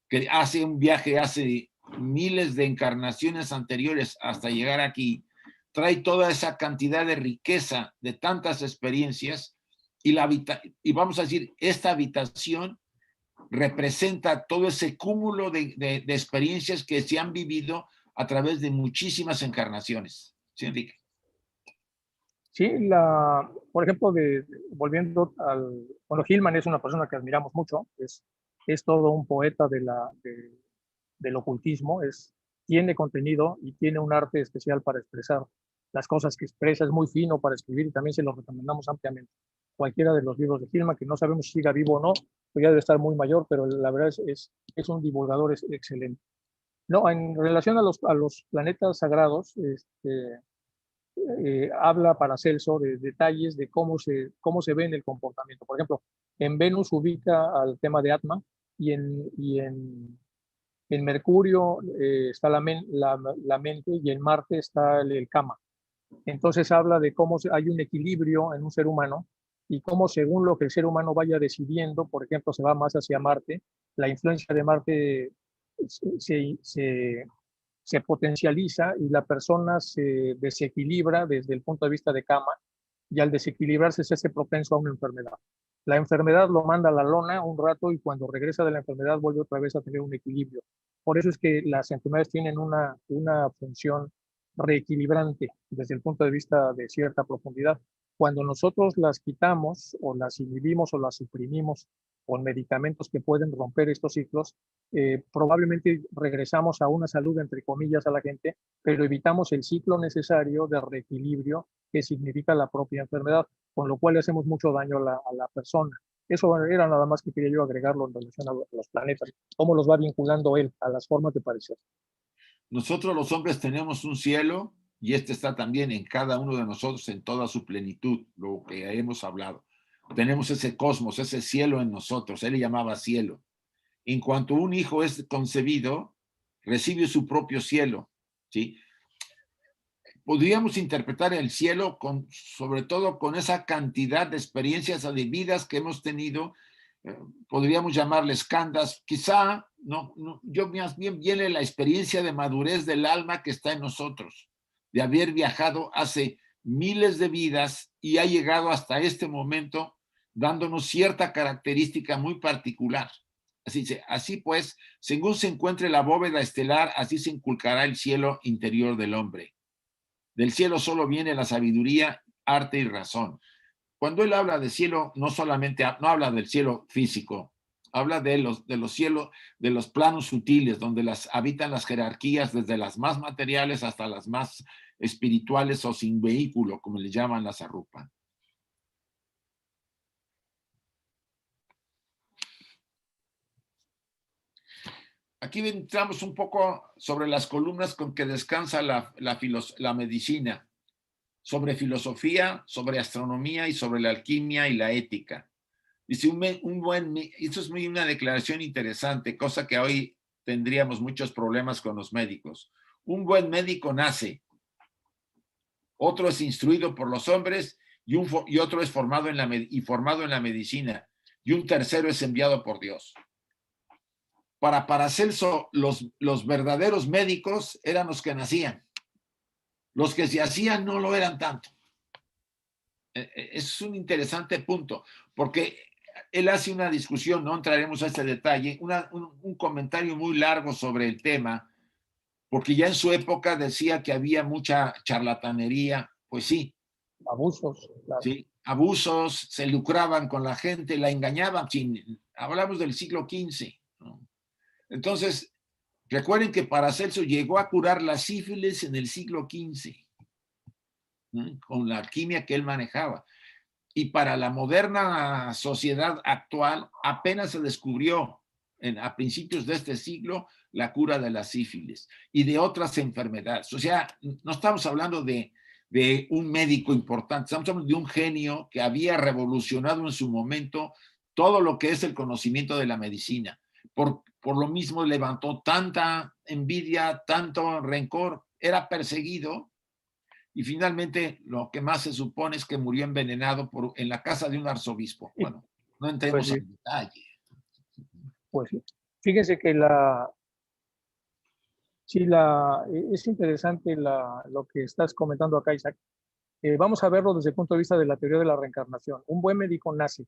que hace un viaje hace miles de encarnaciones anteriores hasta llegar aquí, trae toda esa cantidad de riqueza de tantas experiencias y vamos a decir, esta habitación representa todo ese cúmulo de experiencias que se han vivido a través de muchísimas encarnaciones. ¿Sí, Enrique? Sí, por ejemplo, volviendo bueno, Hillman es una persona que admiramos mucho, es todo un poeta del ocultismo, es tiene contenido y tiene un arte especial para expresar las cosas que expresa, es muy fino para escribir y también se lo recomendamos ampliamente. Cualquiera de los libros de Hillman, que no sabemos si siga vivo o no, pues ya debe estar muy mayor, pero la verdad es un divulgador excelente. No, en relación a los planetas sagrados, habla Paracelso de detalles de cómo se ve en el comportamiento. Por ejemplo, en Venus ubica al tema de Atma y en Mercurio está la mente y en Marte está el Kama. Entonces habla de cómo hay un equilibrio en un ser humano y cómo según lo que el ser humano vaya decidiendo, por ejemplo, se va más hacia Marte, la influencia de Marte se, se, se potencializa y la persona se desequilibra desde el punto de vista de Kama y al desequilibrarse se hace propenso a una enfermedad. La enfermedad lo manda a la lona un rato y cuando regresa de la enfermedad vuelve otra vez a tener un equilibrio. Por eso es que las enfermedades tienen una función reequilibrante desde el punto de vista de cierta profundidad. Cuando nosotros las quitamos o las inhibimos o las suprimimos con medicamentos que pueden romper estos ciclos, probablemente regresamos a una salud, entre comillas, a la gente, pero evitamos el ciclo necesario de reequilibrio que significa la propia enfermedad, con lo cual le hacemos mucho daño a la persona. Eso era nada más que quería yo agregarlo en relación a los planetas, cómo los va vinculando él a las formas de parecer. Nosotros los hombres tenemos un cielo y este está también en cada uno de nosotros en toda su plenitud, lo que hemos hablado. Tenemos ese cosmos, ese cielo en nosotros, él le llamaba cielo. En cuanto un hijo es concebido, recibe su propio cielo, ¿sí? Podríamos interpretar el cielo sobre todo con esa cantidad de experiencias de vidas que hemos tenido, podríamos llamarles khandas, quizá, yo más bien viene la experiencia de madurez del alma que está en nosotros, de haber viajado hace miles de vidas y ha llegado hasta este momento dándonos cierta característica muy particular. Así pues, según se encuentre la bóveda estelar, así se inculcará el cielo interior del hombre. Del cielo solo viene la sabiduría, arte y razón. Cuando él habla de cielo, no solamente no habla del cielo físico, habla de los cielos, de los planos sutiles, donde habitan las jerarquías, desde las más materiales hasta las más espirituales o sin vehículo, como le llaman las arrupas. Aquí entramos un poco sobre las columnas con que descansa la medicina, sobre filosofía, sobre astronomía y sobre la alquimia y la ética. Dice, esto es una declaración interesante, cosa que hoy tendríamos muchos problemas con los médicos. Un buen médico nace, otro es instruido por los hombres y otro es formado en la medicina, y un tercero es enviado por Dios. Para Paracelso, los verdaderos médicos eran los que nacían. Los que se hacían no lo eran tanto. Es un interesante punto, porque él hace una discusión, no entraremos a este detalle, un comentario muy largo sobre el tema, porque ya en su época decía que había mucha charlatanería, pues sí. Abusos. Claro. Sí, abusos, se lucraban con la gente, la engañaban, hablamos del siglo XV, ¿no? Entonces, recuerden que Paracelso llegó a curar la sífilis en el siglo XV, ¿no? Con la alquimia que él manejaba. Y para la moderna sociedad actual apenas se descubrió a principios de este siglo la cura de la sífilis y de otras enfermedades. O sea, no estamos hablando de un médico importante, estamos hablando de un genio que había revolucionado en su momento todo lo que es el conocimiento de la medicina. Por lo mismo levantó tanta envidia, tanto rencor, era perseguido. Y finalmente, lo que más se supone es que murió envenenado en la casa de un arzobispo. Bueno, no entremos en detalle. Pues sí. Fíjense que es interesante lo que estás comentando acá, Isaac. Vamos a verlo desde el punto de vista de la teoría de la reencarnación. Un buen médico nace.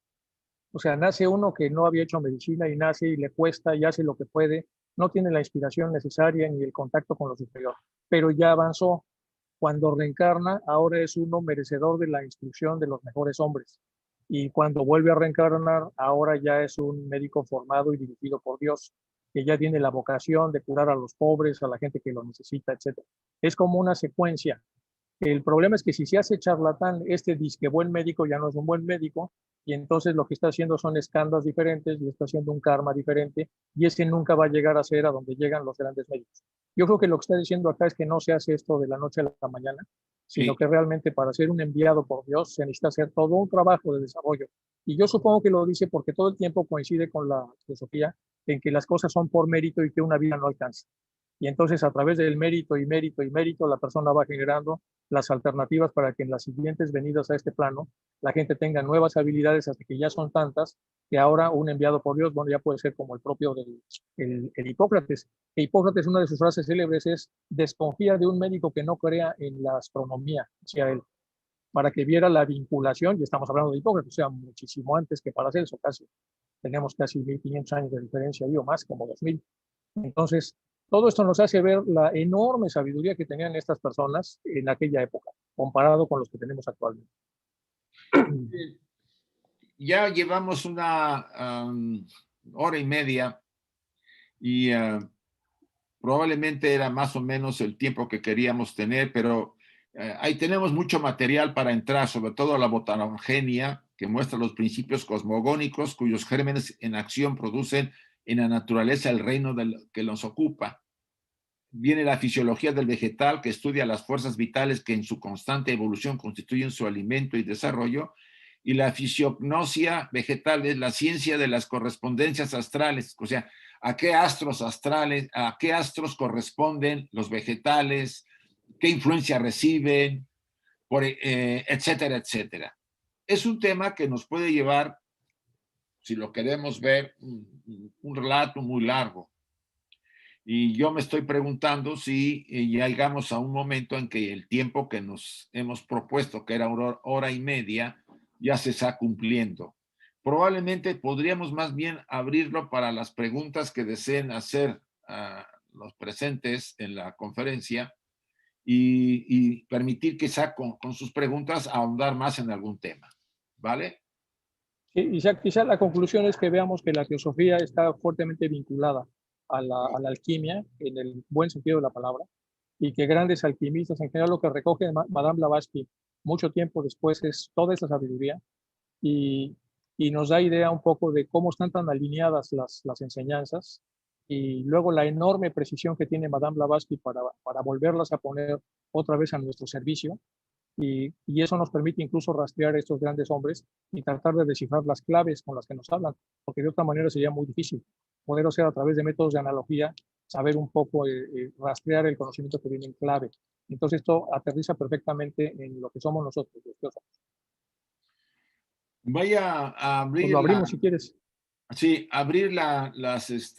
O sea, nace uno que no había hecho medicina y nace y le cuesta y hace lo que puede. No tiene la inspiración necesaria ni el contacto con lo superior, pero ya avanzó. Cuando reencarna, ahora es uno merecedor de la instrucción de los mejores hombres. Y cuando vuelve a reencarnar, ahora ya es un médico formado y dirigido por Dios. que ya tiene la vocación de curar a los pobres, a la gente que lo necesita, etc. Es como una secuencia. El problema es que si se hace charlatán, este disque buen médico ya no es un buen médico, y entonces lo que está haciendo son escándalos diferentes, y está haciendo un karma diferente, y ese nunca va a llegar a ser a donde llegan los grandes médicos. Yo creo que lo que está diciendo acá es que no se hace esto de la noche a la mañana, sino Sí. que realmente para ser un enviado por Dios se necesita hacer todo un trabajo de desarrollo. Y yo supongo que lo dice porque todo el tiempo coincide con la filosofía en que las cosas son por mérito y que una vida no alcanza. Y entonces a través del mérito y mérito y mérito, la persona va generando las alternativas para que en las siguientes venidas a este plano la gente tenga nuevas habilidades hasta que ya son tantas que ahora un enviado por Dios, bueno, ya puede ser como el propio el Hipócrates. Que Hipócrates, una de sus frases célebres es: desconfía de un médico que no crea en la astronomía, decía él, para que viera la vinculación, y estamos hablando de Hipócrates, o sea, muchísimo antes que Paracelso, casi. Tenemos casi 1500 años de diferencia, o más, como 2000. Entonces, todo esto nos hace ver la enorme sabiduría que tenían estas personas en aquella época, comparado con los que tenemos actualmente. Ya llevamos una hora y media y probablemente era más o menos el tiempo que queríamos tener, pero ahí tenemos mucho material para entrar, sobre todo la botanogenia, que muestra los principios cosmogónicos cuyos gérmenes en acción producen en la naturaleza el reino que nos ocupa. Viene la fisiología del vegetal, que estudia las fuerzas vitales que en su constante evolución constituyen su alimento y desarrollo, y la fisiognosia vegetal es la ciencia de las correspondencias astrales, o sea, a qué astros astrales, a qué astros corresponden los vegetales, qué influencia reciben, etcétera, etcétera. Es un tema que nos puede llevar, si lo queremos ver, un relato muy largo. Y yo me estoy preguntando si ya llegamos a un momento en que el tiempo que nos hemos propuesto, que era una hora y media, ya se está cumpliendo. Probablemente podríamos más bien abrirlo para las preguntas que deseen hacer los presentes en la conferencia y permitir quizá con sus preguntas ahondar más en algún tema. ¿Vale? Sí, quizá la conclusión es que veamos que la teosofía está fuertemente vinculada a la alquimia, en el buen sentido de la palabra, y que grandes alquimistas, en general lo que recoge Madame Blavatsky mucho tiempo después es toda esa sabiduría, y, y nos da idea un poco de cómo están tan alineadas las enseñanzas, y luego la enorme precisión que tiene Madame Blavatsky para volverlas a poner otra vez a nuestro servicio, y eso nos permite incluso rastrear a estos grandes hombres y tratar de descifrar las claves con las que nos hablan, porque de otra manera sería muy difícil poder hacer a través de métodos de analogía, saber un poco, rastrear el conocimiento que viene en clave. Entonces esto aterriza perfectamente en lo que somos nosotros, los teósofos. Voy a Pues abrir lo abrimos si quieres. sí, abrir las